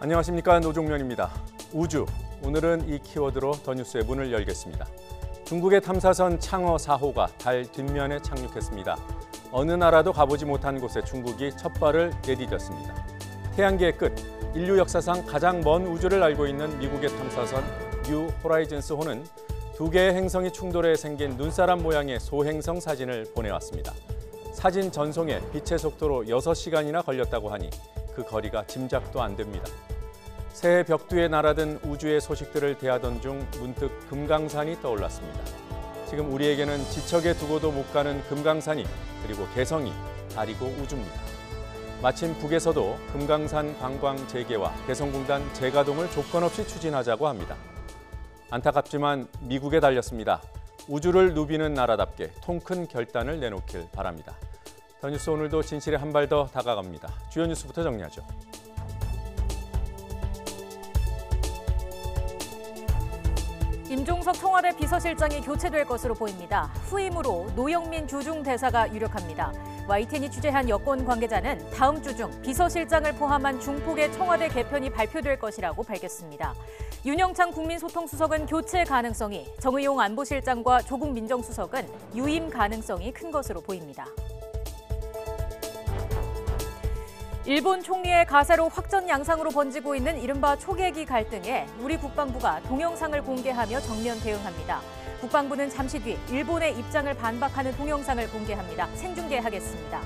안녕하십니까, 노종면입니다. 우주, 오늘은 이 키워드로 더 뉴스의 문을 열겠습니다. 중국의 탐사선 창어 4호가 달 뒷면에 착륙했습니다. 어느 나라도 가보지 못한 곳에 중국이 첫 발을 내디뎠습니다. 태양계의 끝, 인류 역사상 가장 먼 우주를 알고 있는 미국의 탐사선 뉴 호라이즌스호는 두 개의 행성이 충돌해 생긴 눈사람 모양의 소행성 사진을 보내왔습니다. 사진 전송에 빛의 속도로 6시간이나 걸렸다고 하니 그 거리가 짐작도 안 됩니다. 새해 벽두에 날아든 우주의 소식들을 대하던 중 문득 금강산이 떠올랐습니다. 지금 우리에게는 지척에 두고도 못 가는 금강산이, 그리고 개성이 달이고 우주입니다. 마침 북에서도 금강산 관광 재개와 개성공단 재가동을 조건 없이 추진하자고 합니다. 안타깝지만 미국에 달렸습니다. 우주를 누비는 나라답게 통큰 결단을 내놓길 바랍니다. 더 뉴스 오늘도 진실에 한 발 더 다가갑니다. 주요 뉴스부터 정리하죠. 임종석 청와대 비서실장이 교체될 것으로 보입니다. 후임으로 노영민 주중대사가 유력합니다. YTN이 취재한 여권 관계자는 다음 주 중 비서실장을 포함한 중폭의 청와대 개편이 발표될 것이라고 밝혔습니다. 윤영찬 국민소통수석은 교체 가능성이, 정의용 안보실장과 조국 민정수석은 유임 가능성이 큰 것으로 보입니다. 일본 총리의 가세로 확전 양상으로 번지고 있는 이른바 초계기 갈등에 우리 국방부가 동영상을 공개하며 정면 대응합니다. 국방부는 잠시 뒤 일본의 입장을 반박하는 동영상을 공개합니다. 생중계하겠습니다.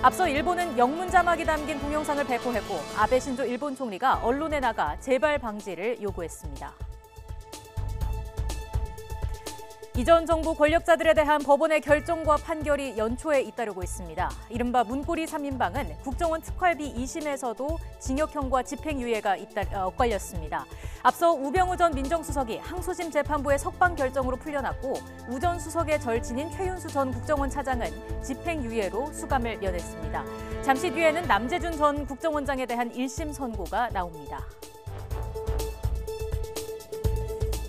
앞서 일본은 영문 자막이 담긴 동영상을 배포했고 아베 신조 일본 총리가 언론에 나가 재발 방지를 요구했습니다. 이전 정부 권력자들에 대한 법원의 결정과 판결이 연초에 잇따르고 있습니다. 이른바 문고리 3인방은 국정원 특활비 2심에서도 징역형과 집행유예가 엇갈렸습니다. 앞서 우병우 전 민정수석이 항소심 재판부의 석방 결정으로 풀려났고 우 전 수석의 절친인 최윤수 전 국정원 차장은 집행유예로 수감을 면했습니다. 잠시 뒤에는 남재준 전 국정원장에 대한 1심 선고가 나옵니다.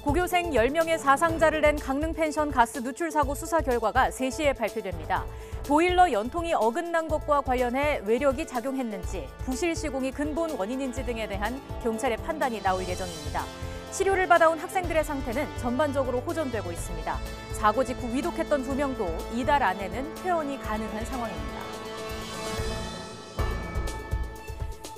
고교생 10명의 사상자를 낸 강릉펜션 가스 누출 사고 수사 결과가 3시에 발표됩니다. 보일러 연통이 어긋난 것과 관련해 외력이 작용했는지, 부실 시공이 근본 원인인지 등에 대한 경찰의 판단이 나올 예정입니다. 치료를 받아온 학생들의 상태는 전반적으로 호전되고 있습니다. 사고 직후 위독했던 2명도 이달 안에는 퇴원이 가능한 상황입니다.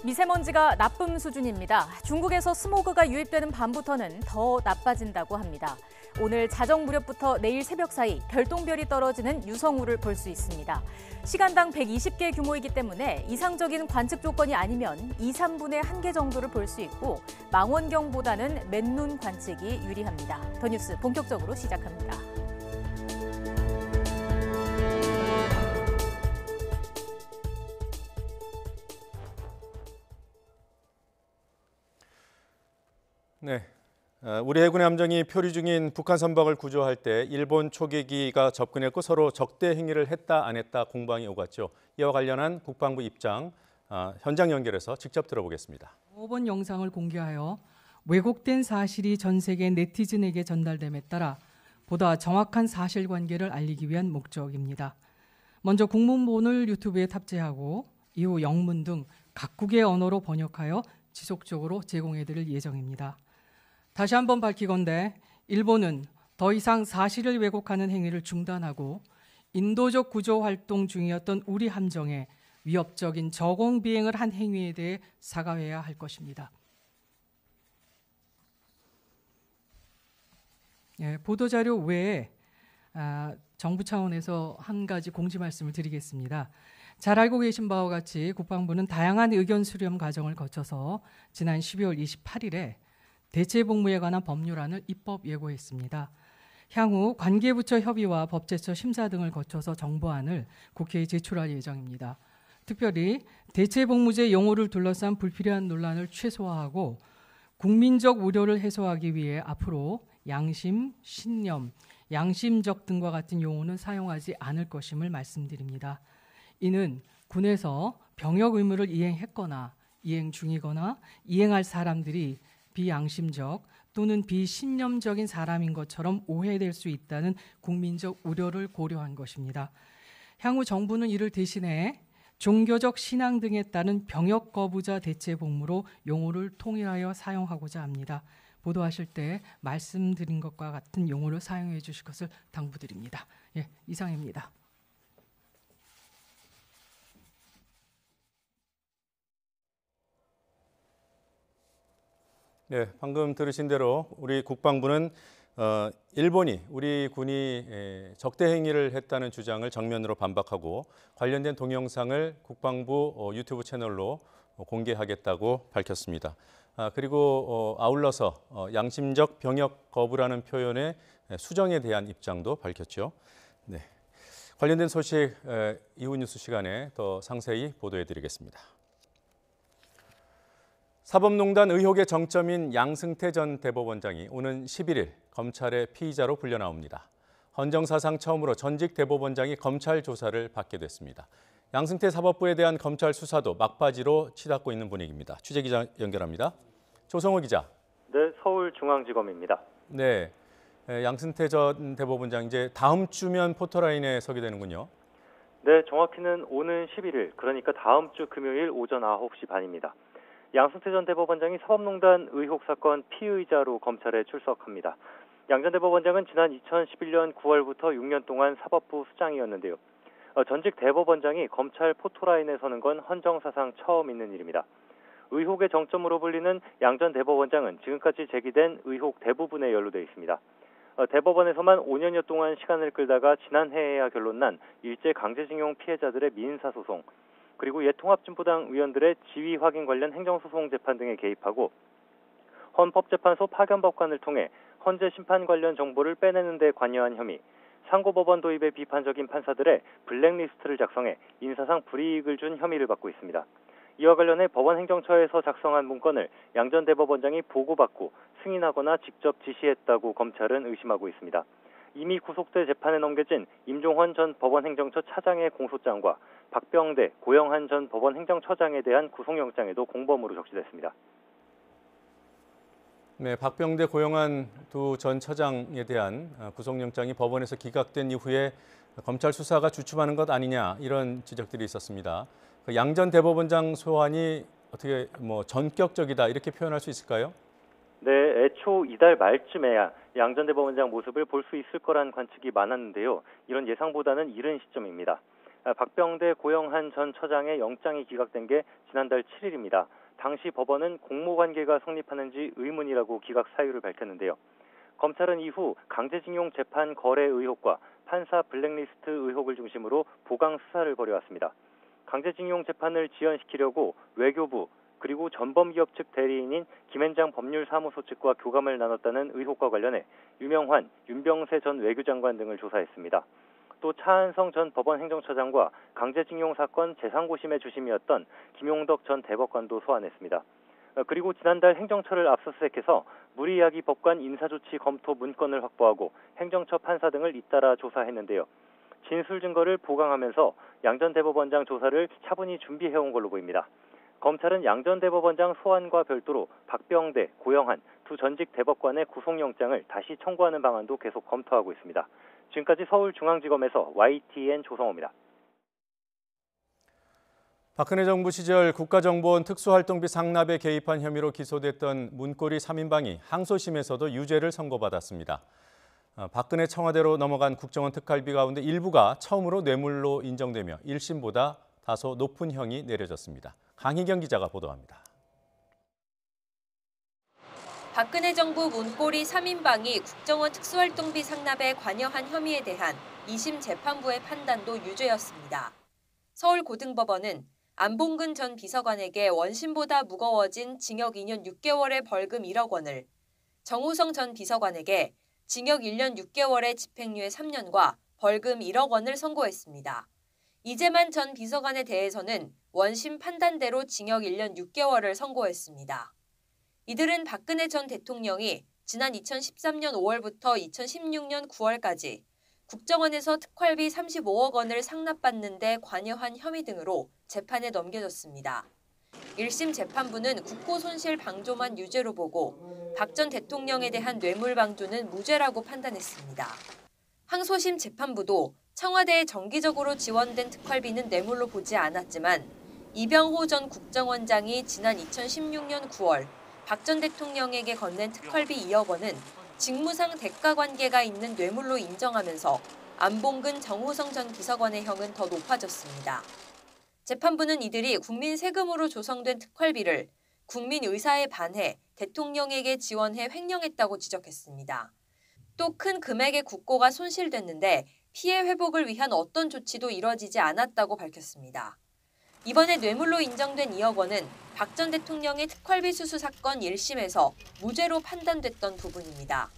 미세먼지가 나쁨 수준입니다. 중국에서 스모그가 유입되는 밤부터는 더 나빠진다고 합니다. 오늘 자정 무렵부터 내일 새벽 사이 별똥별이 떨어지는 유성우를 볼 수 있습니다. 시간당 120개 규모이기 때문에 이상적인 관측 조건이 아니면 2, 3분의 1개 정도를 볼 수 있고 망원경보다는 맨눈 관측이 유리합니다. 더 뉴스 본격적으로 시작합니다. 네, 우리 해군의 함정이 표류 중인 북한 선박을 구조할 때 일본 초계기가 접근했고 서로 적대 행위를 했다 안 했다 공방이 오갔죠. 이와 관련한 국방부 입장 현장 연결해서 직접 들어보겠습니다. 5번 영상을 공개하여 왜곡된 사실이 전 세계 네티즌에게 전달됨에 따라 보다 정확한 사실관계를 알리기 위한 목적입니다. 먼저 국문본을 유튜브에 탑재하고 이후 영문 등 각국의 언어로 번역하여 지속적으로 제공해드릴 예정입니다. 다시 한번 밝히건대 일본은 더 이상 사실을 왜곡하는 행위를 중단하고 인도적 구조 활동 중이었던 우리 함정에 위협적인 저공 비행을 한 행위에 대해 사과해야 할 것입니다. 보도자료 외에 정부 차원에서 한 가지 공지 말씀을 드리겠습니다. 잘 알고 계신 바와 같이 국방부는 다양한 의견 수렴 과정을 거쳐서 지난 12월 28일에 대체복무에 관한 법률안을 입법 예고했습니다. 향후 관계부처 협의와 법제처 심사 등을 거쳐서 정부안을 국회에 제출할 예정입니다. 특별히 대체복무제 용어를 둘러싼 불필요한 논란을 최소화하고 국민적 우려를 해소하기 위해 앞으로 양심, 신념, 양심적 등과 같은 용어는 사용하지 않을 것임을 말씀드립니다. 이는 군에서 병역 의무를 이행했거나 이행 중이거나 이행할 사람들이 비양심적 또는 비신념적인 사람인 것처럼 오해될 수 있다는 국민적 우려를 고려한 것입니다. 향후 정부는 이를 대신해 종교적 신앙 등에 따른 병역 거부자 대체 복무로 용어를 통일하여 사용하고자 합니다. 보도하실 때 말씀드린 것과 같은 용어를 사용해 주실 것을 당부드립니다. 예, 이상입니다. 네, 방금 들으신 대로 우리 국방부는 일본이 우리 군이 적대 행위를 했다는 주장을 정면으로 반박하고 관련된 동영상을 국방부 유튜브 채널로 공개하겠다고 밝혔습니다. 그리고 아울러서 양심적 병역 거부라는 표현의 수정에 대한 입장도 밝혔죠. 네, 관련된 소식 이후 뉴스 시간에 더 상세히 보도해드리겠습니다. 사법농단 의혹의 정점인 양승태 전 대법원장이 오는 11일 검찰의 피의자로 불려 나옵니다. 헌정사상 처음으로 전직 대법원장이 검찰 조사를 받게 됐습니다. 양승태 사법부에 대한 검찰 수사도 막바지로 치닫고 있는 분위기입니다. 취재기자 연결합니다. 조성호 기자. 네, 서울중앙지검입니다. 네, 양승태 전 대법원장 이제 다음 주면 포토라인에 서게 되는군요. 네, 정확히는 오는 11일, 그러니까 다음 주 금요일 오전 9시 반입니다. 양승태 전 대법원장이 사법농단 의혹 사건 피의자로 검찰에 출석합니다. 양 전 대법원장은 지난 2011년 9월부터 6년 동안 사법부 수장이었는데요. 전직 대법원장이 검찰 포토라인에 서는 건 헌정사상 처음 있는 일입니다. 의혹의 정점으로 불리는 양 전 대법원장은 지금까지 제기된 의혹 대부분에 연루돼 있습니다. 대법원에서만 5년여 동안 시간을 끌다가 지난해에야 결론난 일제 강제징용 피해자들의 민사소송, 그리고 옛 통합진보당 의원들의 지위 확인 관련 행정소송 재판 등에 개입하고 헌법재판소 파견법관을 통해 헌재 심판 관련 정보를 빼내는 데 관여한 혐의, 상고법원 도입에 비판적인 판사들의 블랙리스트를 작성해 인사상 불이익을 준 혐의를 받고 있습니다. 이와 관련해 법원행정처에서 작성한 문건을 양 전 대법원장이 보고받고 승인하거나 직접 지시했다고 검찰은 의심하고 있습니다. 이미 구속돼 재판에 넘겨진 임종헌 전 법원행정처 차장의 공소장과 박병대, 고영한 전 법원행정처장에 대한 구속영장에도 공범으로 적시됐습니다. 네, 박병대, 고영한 두 전 처장에 대한 구속영장이 법원에서 기각된 이후에 검찰 수사가 주춤하는 것 아니냐 이런 지적들이 있었습니다. 양 전 대법원장 소환이 어떻게 전격적이다 이렇게 표현할 수 있을까요? 네, 애초 이달 말쯤에야 양 전 대법원장 모습을 볼 수 있을 거란 관측이 많았는데요. 이런 예상보다는 이른 시점입니다. 박병대, 고영한 전 처장의 영장이 기각된 게 지난달 7일입니다. 당시 법원은 공모관계가 성립하는지 의문이라고 기각 사유를 밝혔는데요. 검찰은 이후 강제징용 재판 거래 의혹과 판사 블랙리스트 의혹을 중심으로 보강 수사를 벌여왔습니다. 강제징용 재판을 지연시키려고 외교부, 그리고 전범기업 측 대리인인 김앤장 법률사무소 측과 교감을 나눴다는 의혹과 관련해 유명환, 윤병세 전 외교장관 등을 조사했습니다. 또 차한성 전 법원행정처장과 강제징용 사건 재상고심의 주심이었던 김용덕 전 대법관도 소환했습니다. 그리고 지난달 행정처를 압수수색해서 무리야기 법관 인사조치 검토 문건을 확보하고 행정처 판사 등을 잇따라 조사했는데요. 진술 증거를 보강하면서 양 전 대법원장 조사를 차분히 준비해온 걸로 보입니다. 검찰은 양 전 대법원장 소환과 별도로 박병대, 고영한 두 전직 대법관의 구속영장을 다시 청구하는 방안도 계속 검토하고 있습니다. 지금까지 서울중앙지검에서 YTN 조성호입니다. 박근혜 정부 시절 국가정보원 특수활동비 상납에 개입한 혐의로 기소됐던 문고리 3인방이 항소심에서도 유죄를 선고받았습니다. 박근혜 청와대로 넘어간 국정원 특활비 가운데 일부가 처음으로 뇌물로 인정되며 1심보다 다소 높은 형이 내려졌습니다. 강희경 기자가 보도합니다. 박근혜 정부 문고리 3인방이 국정원 특수활동비 상납에 관여한 혐의에 대한 2심 재판부의 판단도 유죄였습니다. 서울고등법원은 안봉근 전 비서관에게 원심보다 무거워진 징역 2년 6개월의 벌금 1억 원을, 정호성 전 비서관에게 징역 1년 6개월의 집행유예 3년과 벌금 1억 원을 선고했습니다. 이재만 전 비서관에 대해서는 원심 판단대로 징역 1년 6개월을 선고했습니다. 이들은 박근혜 전 대통령이 지난 2013년 5월부터 2016년 9월까지 국정원에서 특활비 35억 원을 상납받는 데 관여한 혐의 등으로 재판에 넘겨졌습니다. 1심 재판부는 국고손실 방조만 유죄로 보고 박 전 대통령에 대한 뇌물 방조는 무죄라고 판단했습니다. 항소심 재판부도 청와대에 정기적으로 지원된 특활비는 뇌물로 보지 않았지만 이병호 전 국정원장이 지난 2016년 9월 박 전 대통령에게 건넨 특활비 2억 원은 직무상 대가 관계가 있는 뇌물로 인정하면서 안봉근 정호성 전 비서관의 형은 더 높아졌습니다. 재판부는 이들이 국민 세금으로 조성된 특활비를 국민 의사에 반해 대통령에게 지원해 횡령했다고 지적했습니다. 또 큰 금액의 국고가 손실됐는데 피해 회복을 위한 어떤 조치도 이뤄지지 않았다고 밝혔습니다. 이번에 뇌물로 인정된 2억 원은 박 전 대통령의 특활비 수수 사건 1심에서 무죄로 판단됐던 부분입니다.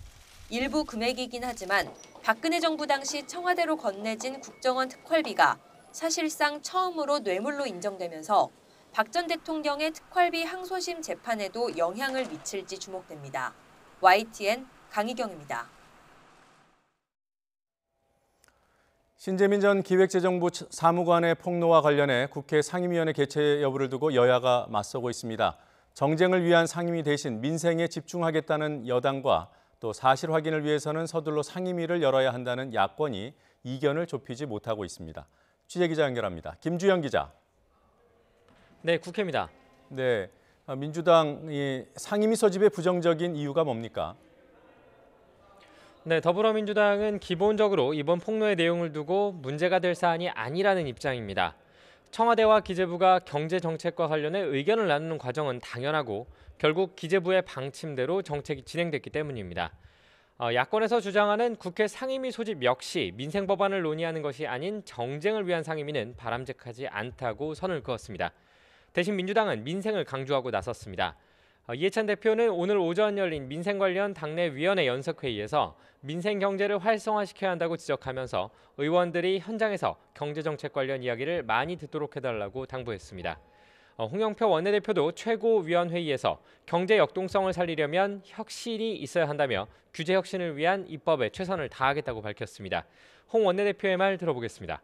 일부 금액이긴 하지만 박근혜 정부 당시 청와대로 건네진 국정원 특활비가 사실상 처음으로 뇌물로 인정되면서 박 전 대통령의 특활비 항소심 재판에도 영향을 미칠지 주목됩니다. YTN 강희경입니다. 신재민 전 기획재정부 사무관의 폭로와 관련해 국회 상임위원회 개최 여부를 두고 여야가 맞서고 있습니다. 정쟁을 위한 상임위 대신 민생에 집중하겠다는 여당과 또 사실 확인을 위해서는 서둘러 상임위를 열어야 한다는 야권이 이견을 좁히지 못하고 있습니다. 취재기자 연결합니다. 김주영 기자. 네, 국회입니다. 네, 민주당이 상임위 소집의 부정적인 이유가 뭡니까? 네, 더불어민주당은 기본적으로 이번 폭로의 내용을 두고 문제가 될 사안이 아니라는 입장입니다. 청와대와 기재부가 경제정책과 관련해 의견을 나누는 과정은 당연하고 결국 기재부의 방침대로 정책이 진행됐기 때문입니다. 야권에서 주장하는 국회 상임위 소집 역시 민생 법안을 논의하는 것이 아닌 정쟁을 위한 상임위는 바람직하지 않다고 선을 그었습니다. 대신 민주당은 민생을 강조하고 나섰습니다. 이해찬 대표는 오늘 오전 열린 민생 관련 당내 위원회 연석회의에서 민생 경제를 활성화시켜야 한다고 지적하면서 의원들이 현장에서 경제정책 관련 이야기를 많이 듣도록 해달라고 당부했습니다. 홍영표 원내대표도 최고위원회의에서 경제 역동성을 살리려면 혁신이 있어야 한다며 규제 혁신을 위한 입법에 최선을 다하겠다고 밝혔습니다. 홍 원내대표의 말 들어보겠습니다.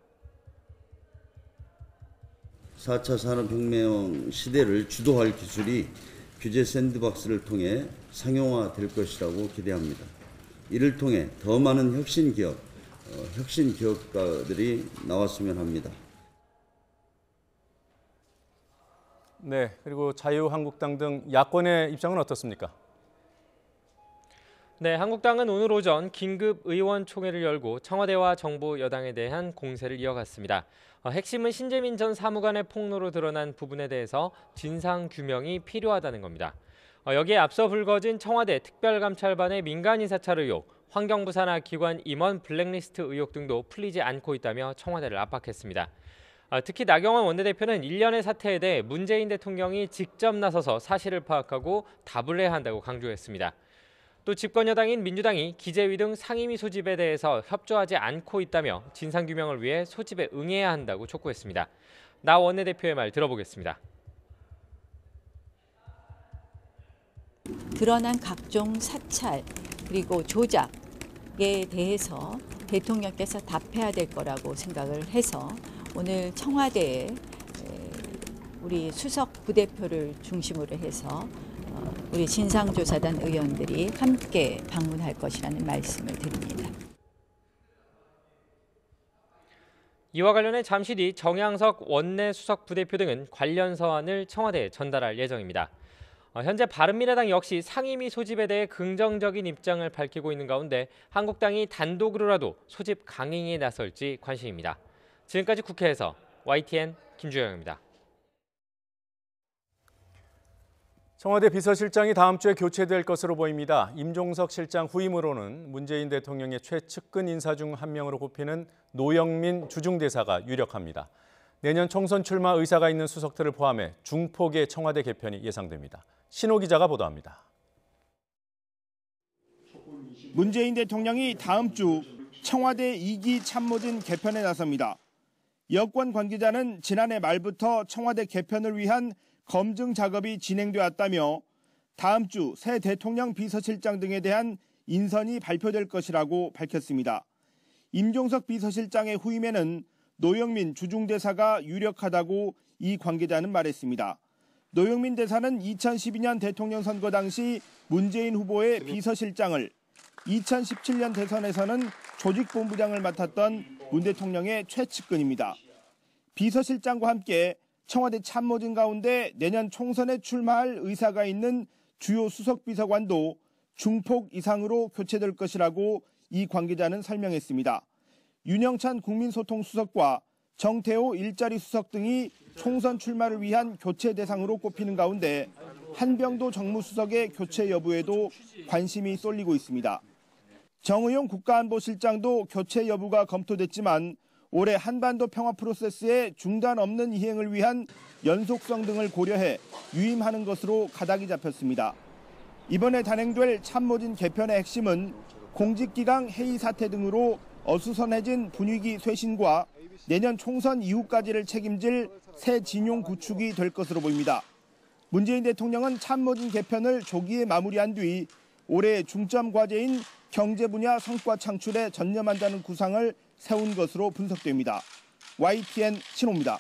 4차 산업혁명 시대를 주도할 기술이 규제 샌드박스를 통해 상용화될 것이라고 기대합니다. 이를 통해 더 많은 혁신 기업가들이 나왔으면 합니다. 네, 그리고 자유한국당 등 야권의 입장은 어떻습니까? 네, 한국당은 오늘 오전 긴급 의원총회를 열고 청와대와 정부 여당에 대한 공세를 이어갔습니다. 핵심은 신재민 전 사무관의 폭로로 드러난 부분에 대해서 진상규명이 필요하다는 겁니다. 여기에 앞서 불거진 청와대 특별감찰반의 민간인 사찰 의혹, 환경부 산하 기관 임원 블랙리스트 의혹 등도 풀리지 않고 있다며 청와대를 압박했습니다. 특히 나경원 원내대표는 일련의 사태에 대해 문재인 대통령이 직접 나서서 사실을 파악하고 답을 해야 한다고 강조했습니다. 또 집권 여당인 민주당이 기재위 등 상임위 소집에 대해서 협조하지 않고 있다며 진상규명을 위해 소집에 응해야 한다고 촉구했습니다. 나 원내대표의 말 들어보겠습니다. 드러난 각종 사찰 그리고 조작에 대해서 대통령께서 답해야 될 거라고 생각을 해서 오늘 청와대에 우리 수석 부대표를 중심으로 해서 우리 진상조사단 의원들이 함께 방문할 것이라는 말씀을 드립니다. 이와 관련해 잠시 뒤 정양석 원내 수석 부대표 등은 관련 서한을 청와대에 전달할 예정입니다. 현재 바른미래당 역시 상임위 소집에 대해 긍정적인 입장을 밝히고 있는 가운데 한국당이 단독으로라도 소집 강행에 나설지 관심입니다. 지금까지 국회에서 YTN 김주영입니다. 청와대 비서실장이 다음 주에 교체될 것으로 보입니다. 임종석 실장 후임으로는 문재인 대통령의 최측근 인사 중 한 명으로 꼽히는 노영민 주중대사가 유력합니다. 내년 총선 출마 의사가 있는 수석들을 포함해 중폭의 청와대 개편이 예상됩니다. 신호 기자가 보도합니다. 문재인 대통령이 다음 주 청와대 2기 참모진 개편에 나섭니다. 여권 관계자는 지난해 말부터 청와대 개편을 위한 검증 작업이 진행되었다며 다음 주 새 대통령 비서실장 등에 대한 인선이 발표될 것이라고 밝혔습니다. 임종석 비서실장의 후임에는 노영민 주중대사가 유력하다고 이 관계자는 말했습니다. 노영민 대사는 2012년 대통령 선거 당시 문재인 후보의 비서실장을, 2017년 대선에서는 조직본부장을 맡았던 문 대통령의 최측근입니다. 비서실장과 함께 청와대 참모진 가운데 내년 총선에 출마할 의사가 있는 주요 수석비서관도 중폭 이상으로 교체될 것이라고 이 관계자는 설명했습니다. 윤영찬 국민소통수석과 정태호 일자리 수석 등이 총선 출마를 위한 교체 대상으로 꼽히는 가운데 한병도 정무수석의 교체 여부에도 관심이 쏠리고 있습니다. 정의용 국가안보실장도 교체 여부가 검토됐지만 올해 한반도 평화 프로세스의 중단 없는 이행을 위한 연속성 등을 고려해 유임하는 것으로 가닥이 잡혔습니다. 이번에 단행될 참모진 개편의 핵심은 공직기강 해이 사태 등으로 어수선해진 분위기 쇄신과 내년 총선 이후까지를 책임질 새 진용 구축이 될 것으로 보입니다. 문재인 대통령은 참모진 개편을 조기에 마무리한 뒤 올해 중점 과제인 경제 분야 성과 창출에 전념한다는 구상을 세운 것으로 분석됩니다. YTN 신호입니다.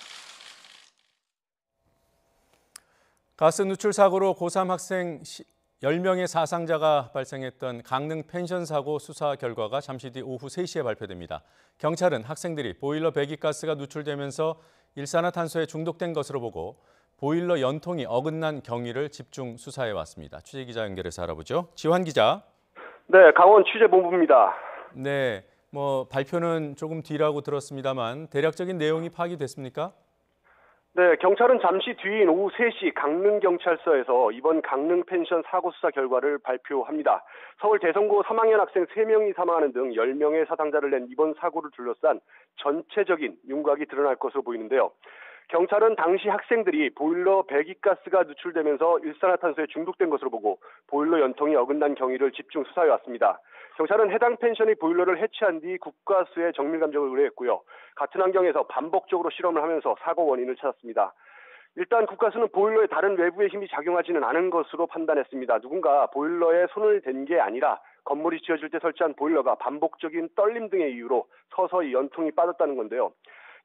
가스 누출 사고로 고3 학생 10명의 사상자가 발생했던 강릉 펜션 사고 수사 결과가 잠시 뒤 오후 3시에 발표됩니다. 경찰은 학생들이 보일러 배기가스가 누출되면서 일산화탄소에 중독된 것으로 보고 보일러 연통이 어긋난 경위를 집중 수사해 왔습니다. 취재기자 연결해서 알아보죠. 지환 기자. 네, 강원 취재본부입니다. 네, 발표는 조금 뒤라고 들었습니다만 대략적인 내용이 파악이 됐습니까? 네, 경찰은 잠시 뒤인 오후 3시 강릉경찰서에서 이번 강릉 펜션 사고 수사 결과를 발표합니다. 서울 대성고 3학년 학생 3명이 사망하는 등 10명의 사상자를 낸 이번 사고를 둘러싼 전체적인 윤곽이 드러날 것으로 보이는데요. 경찰은 당시 학생들이 보일러 배기가스가 누출되면서 일산화탄소에 중독된 것으로 보고 보일러 연통이 어긋난 경위를 집중 수사해 왔습니다. 경찰은 해당 펜션이 보일러를 해체한 뒤 국가수에 정밀 감정을 의뢰했고요. 같은 환경에서 반복적으로 실험을 하면서 사고 원인을 찾았습니다. 일단 국가수는 보일러에 다른 외부의 힘이 작용하지는 않은 것으로 판단했습니다. 누군가 보일러에 손을 댄 게 아니라 건물이 지어질 때 설치한 보일러가 반복적인 떨림 등의 이유로 서서히 연통이 빠졌다는 건데요.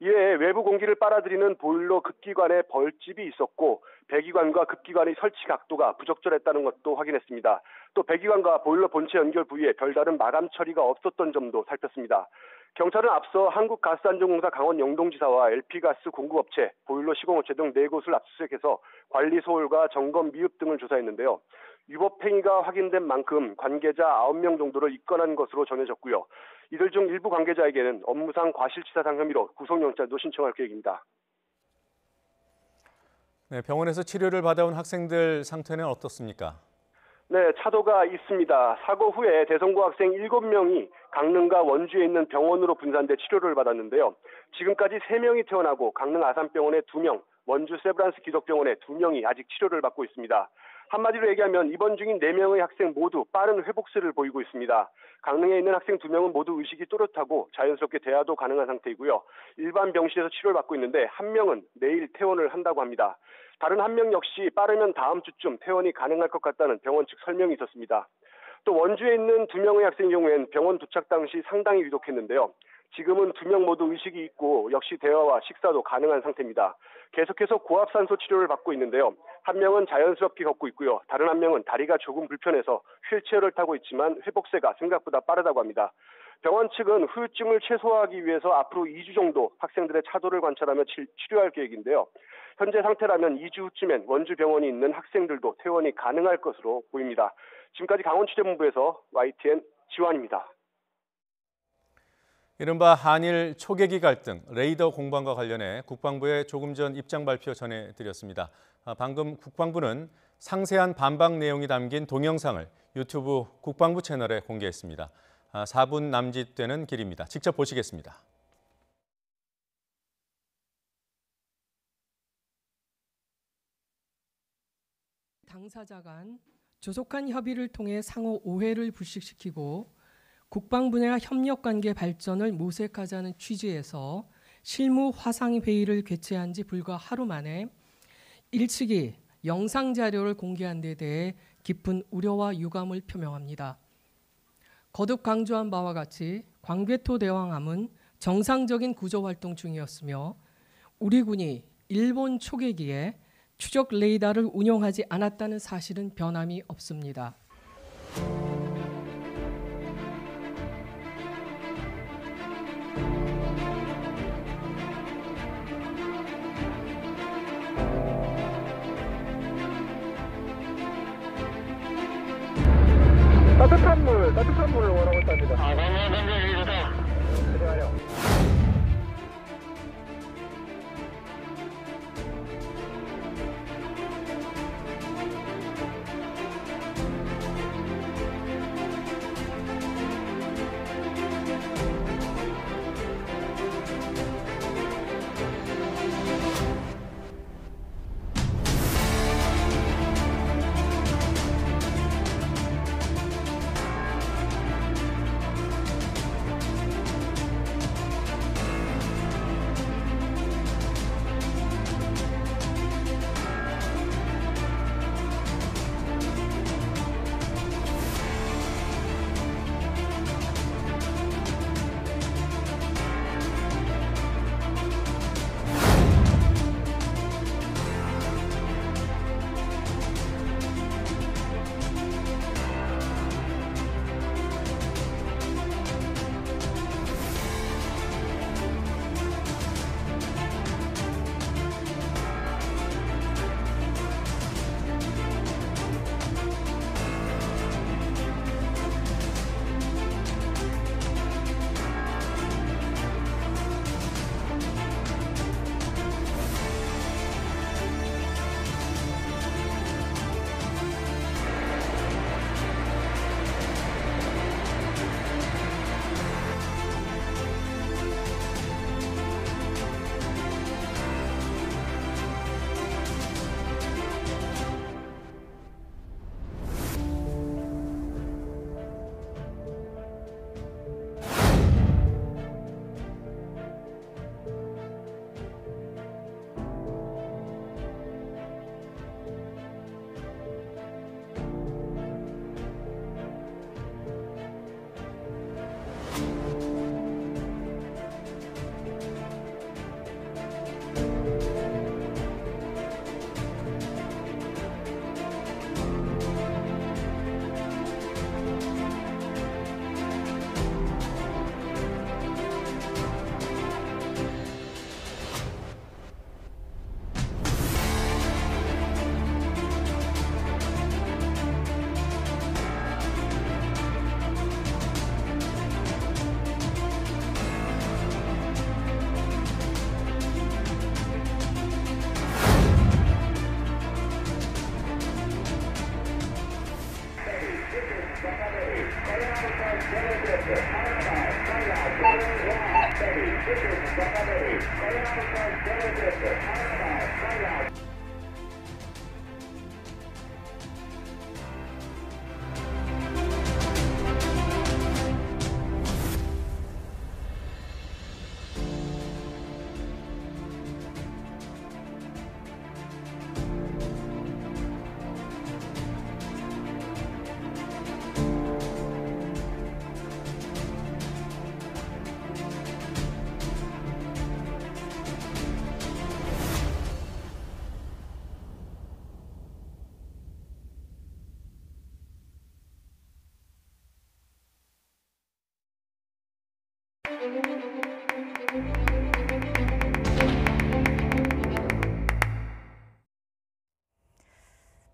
이외에 외부 공기를 빨아들이는 보일러 급기관에 벌집이 있었고 배기관과 급기관의 설치 각도가 부적절했다는 것도 확인했습니다. 또 배기관과 보일러 본체 연결 부위에 별다른 마감 처리가 없었던 점도 살폈습니다. 경찰은 앞서 한국가스안전공사 강원 영동지사와 LP가스 공급업체, 보일러 시공업체 등 4곳을 압수수색해서 관리 소홀과 점검 미흡 등을 조사했는데요. 위법 행위가 확인된 만큼 관계자 9명 정도를 입건한 것으로 전해졌고요. 이들 중 일부 관계자에게는 업무상 과실치사상 혐의로 구속영장도 신청할 계획입니다. 네, 병원에서 치료를 받아온 학생들 상태는 어떻습니까? 네, 차도가 있습니다. 사고 후에 대성고 학생 7명이 강릉과 원주에 있는 병원으로 분산돼 치료를 받았는데요. 지금까지 3명이 퇴원하고 강릉 아산병원에 2명, 원주 세브란스 기독병원에 2명이 아직 치료를 받고 있습니다. 한마디로 얘기하면 입원 중인 4명의 학생 모두 빠른 회복세를 보이고 있습니다. 강릉에 있는 학생 2명은 모두 의식이 또렷하고 자연스럽게 대화도 가능한 상태이고요. 일반 병실에서 치료를 받고 있는데 1명은 내일 퇴원을 한다고 합니다. 다른 1명 역시 빠르면 다음 주쯤 퇴원이 가능할 것 같다는 병원 측 설명이 있었습니다. 또 원주에 있는 2명의 학생의 경우엔 병원 도착 당시 상당히 위독했는데요. 지금은 2명 모두 의식이 있고 역시 대화와 식사도 가능한 상태입니다. 계속해서 고압산소 치료를 받고 있는데요. 1명은 자연스럽게 걷고 있고요. 다른 1명은 다리가 조금 불편해서 휠체어를 타고 있지만 회복세가 생각보다 빠르다고 합니다. 병원 측은 후유증을 최소화하기 위해서 앞으로 2주 정도 학생들의 차도를 관찰하며 치료할 계획인데요. 현재 상태라면 2주 후쯤엔 원주 병원이 있는 학생들도 퇴원이 가능할 것으로 보입니다. 지금까지 강원취재본부에서 YTN 지환입니다. 이른바 한일 초계기 갈등, 레이더 공방과 관련해 국방부의 조금 전 입장 발표 전해드렸습니다. 방금 국방부는 상세한 반박 내용이 담긴 동영상을 유튜브 국방부 채널에 공개했습니다. 4분 남짓되는 길입니다. 직접 보시겠습니다. 당사자 간 조속한 협의를 통해 상호 오해를 불식시키고 국방부 내 협력관계 발전을 모색하자는 취지에서 실무 화상회의를 개최한 지 불과 하루 만에 일측이 영상자료를 공개한 데 대해 깊은 우려와 유감을 표명합니다. 거듭 강조한 바와 같이 광개토 대왕함은 정상적인 구조활동 중이었으며 우리 군이 일본 초계기에 추적 레이더를 운용하지 않았다는 사실은 변함이 없습니다. 물을 따뜻한 물을 원하고 있답니다. 그래요.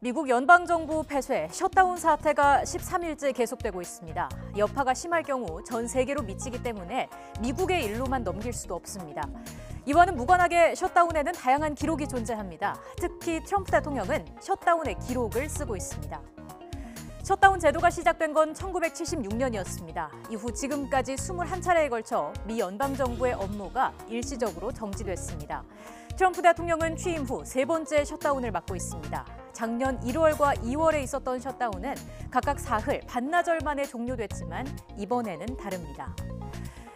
미국 연방정부 폐쇄, 셧다운 사태가 13일째 계속되고 있습니다. 여파가 심할 경우 전 세계로 미치기 때문에 미국의 일로만 넘길 수도 없습니다. 이와는 무관하게 셧다운에는 다양한 기록이 존재합니다. 특히 트럼프 대통령은 셧다운의 기록을 쓰고 있습니다. 셧다운 제도가 시작된 건 1976년이었습니다. 이후 지금까지 21차례에 걸쳐 미 연방정부의 업무가 일시적으로 정지됐습니다. 트럼프 대통령은 취임 후 세 번째 셧다운을 맡고 있습니다. 작년 1월과 2월에 있었던 셧다운은 각각 사흘, 반나절 만에 종료됐지만 이번에는 다릅니다.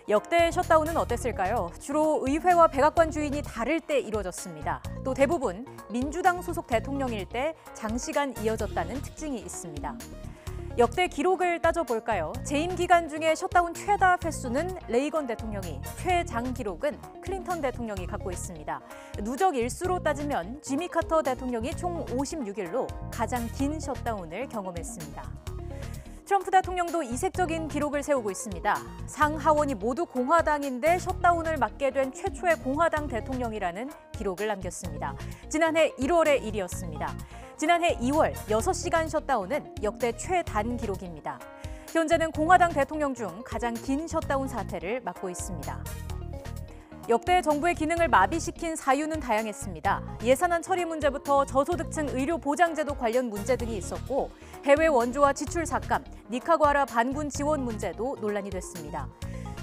역대 셧다운은 어땠을까요? 주로 의회와 백악관 주인이 다를 때 이루어졌습니다. 또 대부분 민주당 소속 대통령일 때 장시간 이어졌다는 특징이 있습니다. 역대 기록을 따져볼까요? 재임 기간 중에 셧다운 최다 횟수는 레이건 대통령이, 최장 기록은 클린턴 대통령이 갖고 있습니다. 누적 일수로 따지면 지미 카터 대통령이 총 56일로 가장 긴 셧다운을 경험했습니다. 트럼프 대통령도 이색적인 기록을 세우고 있습니다. 상하원이 모두 공화당인데 셧다운을 맡게 된 최초의 공화당 대통령이라는 기록을 남겼습니다. 지난해 1월의 일이었습니다. 지난해 2월 6시간 셧다운은 역대 최단 기록입니다. 현재는 공화당 대통령 중 가장 긴 셧다운 사태를 맡고 있습니다. 역대 정부의 기능을 마비시킨 사유는 다양했습니다. 예산안 처리 문제부터 저소득층 의료 보장제도 관련 문제 등이 있었고 해외 원조와 지출 삭감, 니카구아라 반군 지원 문제도 논란이 됐습니다.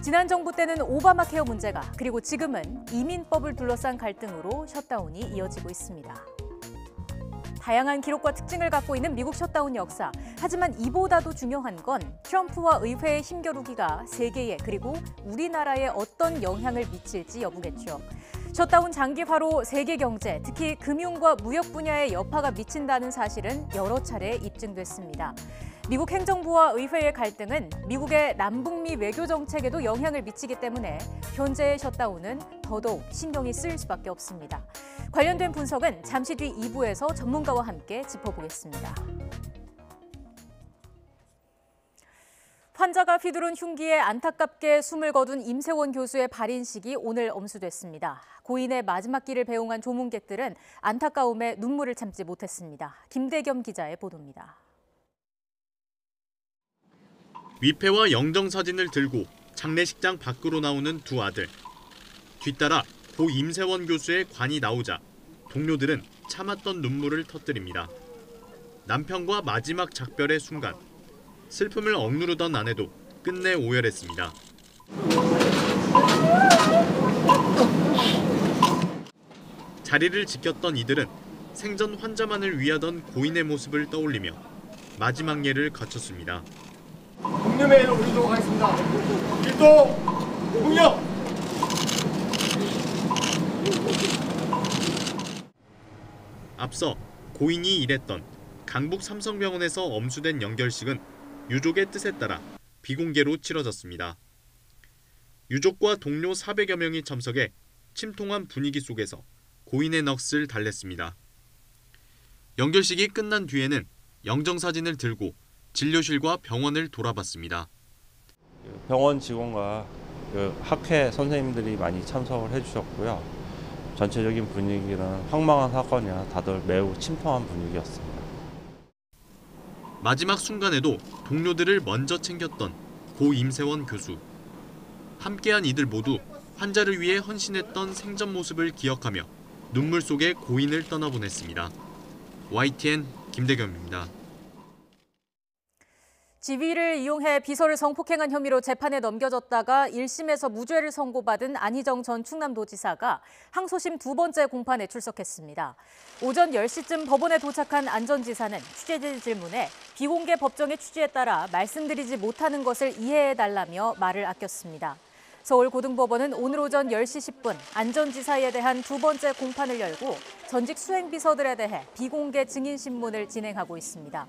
지난 정부 때는 오바마 케어 문제가 그리고 지금은 이민법을 둘러싼 갈등으로 셧다운이 이어지고 있습니다. 다양한 기록과 특징을 갖고 있는 미국 셧다운 역사. 하지만 이보다도 중요한 건 트럼프와 의회의 힘겨루기가 세계에 그리고 우리나라에 어떤 영향을 미칠지 여부겠죠. 셧다운 장기화로 세계 경제, 특히 금융과 무역 분야에 여파가 미친다는 사실은 여러 차례 입증됐습니다. 미국 행정부와 의회의 갈등은 미국의 남북미 외교 정책에도 영향을 미치기 때문에 현재의 셧다운은 더더욱 신경이 쓰일 수밖에 없습니다. 관련된 분석은 잠시 뒤 2부에서 전문가와 함께 짚어보겠습니다. 환자가 휘두른 흉기에 안타깝게 숨을 거둔 임세원 교수의 발인식이 오늘 엄수됐습니다. 고인의 마지막 길을 배웅한 조문객들은 안타까움에 눈물을 참지 못했습니다. 김대겸 기자의 보도입니다. 위패와 영정사진을 들고 장례식장 밖으로 나오는 두 아들. 뒤따라 고 임세원 교수의 관이 나오자 동료들은 참았던 눈물을 터뜨립니다. 남편과 마지막 작별의 순간, 슬픔을 억누르던 아내도 끝내 오열했습니다. 자리를 지켰던 이들은 생전 환자만을 위하던 고인의 모습을 떠올리며 마지막 예를 거쳤습니다. 공념회를 올리도록 하겠습니다. 일도 공념! 앞서 고인이 일했던 강북 삼성병원에서 엄수된 연결식은 유족의 뜻에 따라 비공개로 치러졌습니다. 유족과 동료 400여 명이 참석해 침통한 분위기 속에서 고인의 넋을 달랬습니다. 연결식이 끝난 뒤에는 영정사진을 들고 진료실과 병원을 돌아봤습니다. 병원 직원과 학회 선생님들이 많이 참석을 해주셨고요. 전체적인 분위기는 황망한 사건이라 다들 매우 침통한 분위기였습니다. 마지막 순간에도 동료들을 먼저 챙겼던 고 임세원 교수. 함께한 이들 모두 환자를 위해 헌신했던 생전 모습을 기억하며 눈물 속에 고인을 떠나보냈습니다. YTN 김대겸입니다. 지위를 이용해 비서를 성폭행한 혐의로 재판에 넘겨졌다가 1심에서 무죄를 선고받은 안희정 전 충남도지사가 항소심 두 번째 공판에 출석했습니다. 오전 10시쯤 법원에 도착한 안 전 지사는 취재진 질문에 비공개 법정의 취지에 따라 말씀드리지 못하는 것을 이해해달라며 말을 아꼈습니다. 서울고등법원은 오늘 오전 10시 10분 안 전 지사에 대한 두 번째 공판을 열고 전직 수행비서들에 대해 비공개 증인신문을 진행하고 있습니다.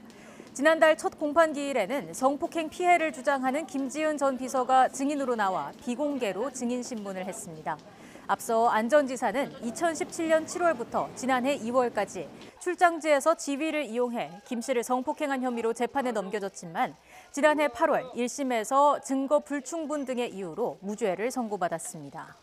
지난달 첫 공판 기일에는 성폭행 피해를 주장하는 김지은 전 비서가 증인으로 나와 비공개로 증인신문을 했습니다. 앞서 안 전 지사는 2017년 7월부터 지난해 2월까지 출장지에서 지위를 이용해 김 씨를 성폭행한 혐의로 재판에 넘겨졌지만 지난해 8월 1심에서 증거 불충분 등의 이유로 무죄를 선고받았습니다.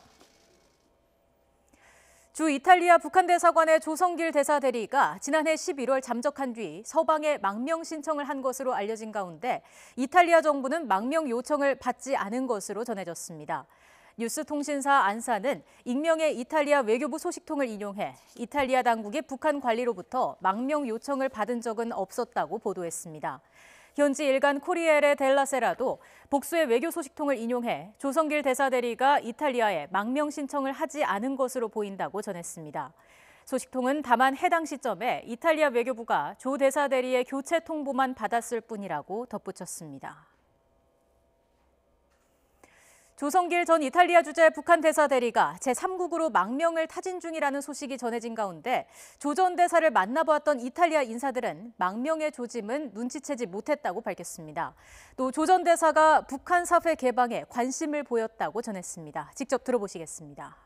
주 이탈리아 북한 대사관의 조성길 대사 대리가 지난해 11월 잠적한 뒤 서방에 망명 신청을 한 것으로 알려진 가운데 이탈리아 정부는 망명 요청을 받지 않은 것으로 전해졌습니다. 뉴스통신사 안사는 익명의 이탈리아 외교부 소식통을 인용해 이탈리아 당국이 북한 관리로부터 망명 요청을 받은 적은 없었다고 보도했습니다. 현지 일간 코리에레 델라세라도 복수의 외교 소식통을 인용해 조성길 대사 대리가 이탈리아에 망명 신청을 하지 않은 것으로 보인다고 전했습니다. 소식통은 다만 해당 시점에 이탈리아 외교부가 조 대사 대리의 교체 통보만 받았을 뿐이라고 덧붙였습니다. 조성길 전 이탈리아 주재 북한 대사 대리가 제3국으로 망명을 타진 중이라는 소식이 전해진 가운데 조 전 대사를 만나보았던 이탈리아 인사들은 망명의 조짐은 눈치채지 못했다고 밝혔습니다. 또 조 전 대사가 북한 사회 개방에 관심을 보였다고 전했습니다. 직접 들어보시겠습니다.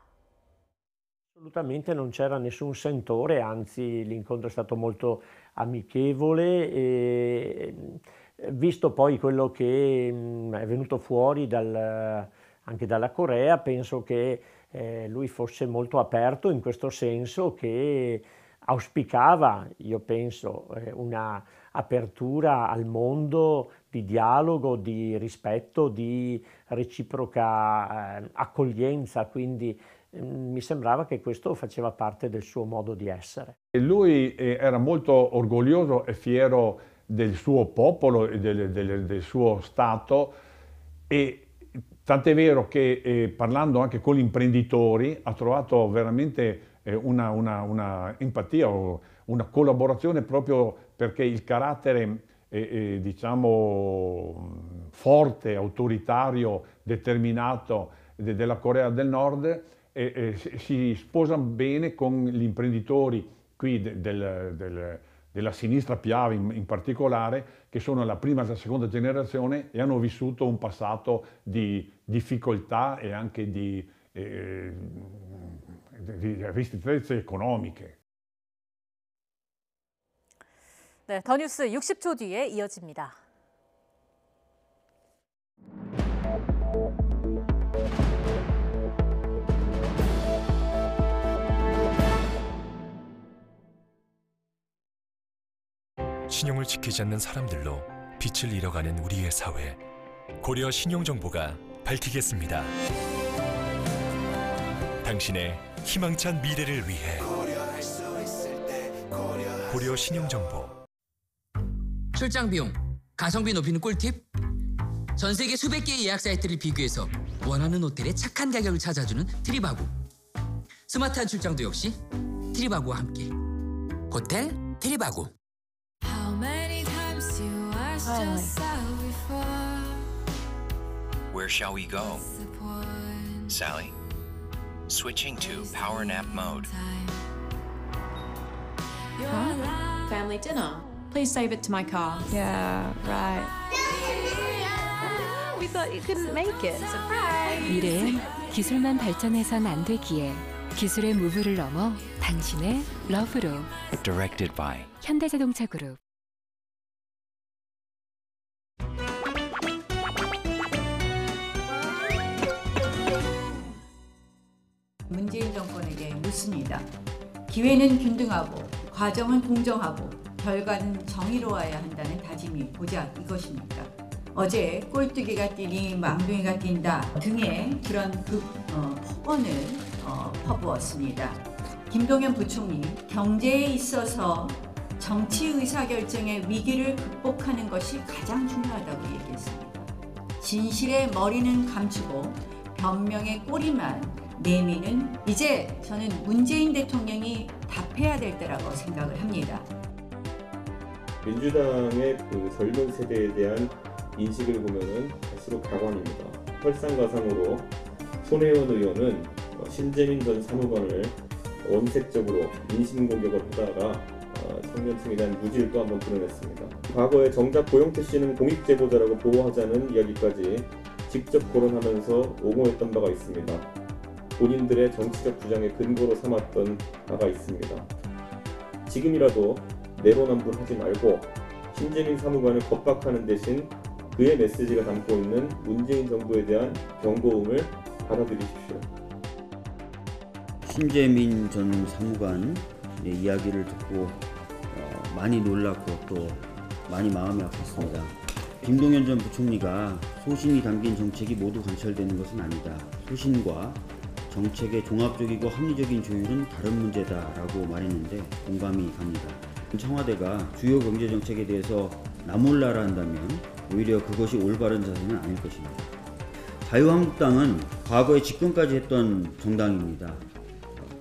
Assolutamente non c'era nessun sentore, anzi l'incontro è stato molto amichevole e visto poi quello che è venuto fuori anche dalla Corea, penso che lui fosse molto aperto in questo senso, che auspicava, io penso, una apertura al mondo di dialogo, di rispetto, di reciproca accoglienza, quindi mi sembrava che questo faceva parte del suo modo di essere. Lui era molto orgoglioso e fiero del suo popolo e del suo Stato, e tant'è vero che parlando anche con gli imprenditori ha trovato veramente una empatia o una collaborazione, proprio perché il carattere diciamo forte, autoritario, determinato della Corea del Nord si sposa bene con gli imprenditori qui della sinistra Piave in particolare, che sono la prima e la seconda generazione e hanno vissuto un passato di difficoltà e anche di ristrettezze economiche. 네, 더 뉴스 60초 뒤에 이어집니다. 신용을 지키지 않는 사람들로 빛을 잃어가는 우리의 사회. 고려 신용정보가 밝히겠습니다. 당신의 희망찬 미래를 위해 고려 신용정보. 출장 비용, 가성비 높이는 꿀팁? 전 세계 수백 개의 예약 사이트를 비교해서 원하는 호텔의 착한 가격을 찾아주는 트립하고. 스마트한 출장도 역시 트립하고와 함께. 호텔 트립하고. Where shall we go? Sally? Switching to power nap mode. Huh? Family dinner. Please save it to my car. Yeah, right. We thought you couldn't make it. Surprise! 미래엔 기술만 발전해선 안 되기에 기술의 무브를 넘어 당신의 러브로. Directed by 현대자동차 그룹. 문재인 정권에게 묻습니다. 기회는 균등하고 과정은 공정하고 결과는 정의로워야 한다는 다짐이 고작 이것입니까? 어제 꼴뚜기가 뛰니 망둥이가 뛴다 등의 그런 폭언을 퍼부었습니다. 김동연 부총리, 경제에 있어서 정치 의사결정의 위기를 극복하는 것이 가장 중요하다고 얘기했습니다. 진실의 머리는 감추고 변명의 꼬리만 내미는 이제 저는 문재인 대통령이 답해야 될 때라고 생각을 합니다. 민주당의 그 젊은 세대에 대한 인식을 보면은 갈수록 가관입니다. 설상가상으로 손혜원 의원은 신재민 전 사무관을 원색적으로 인신공격을 하다가 청년층에 대한 무지를 또 한번 드러냈습니다. 과거에 정작 고영태 씨는 공익제보자라고 보호하자는 이야기까지 직접 거론하면서 옹호했던 바가 있습니다. 본인들의 정치적 주장의 근거로 삼았던 바가 있습니다. 지금이라도 내로남불하지 말고 신재민 사무관을 겁박하는 대신 그의 메시지가 담고 있는 문재인 정부에 대한 경고음을 받아들이십시오. 신재민 전 사무관 이야기를 듣고 많이 놀랐고 또 많이 마음이 아팠습니다. 김동연 전 부총리가 소신이 담긴 정책이 모두 관철되는 것은 아니다. 소신과 정책의 종합적이고 합리적인 조율은 다른 문제다라고 말했는데 공감이 갑니다. 청와대가 주요 경제정책에 대해서 나몰라라 한다면 오히려 그것이 올바른 자세는 아닐 것입니다. 자유한국당은 과거에 집권까지 했던 정당입니다.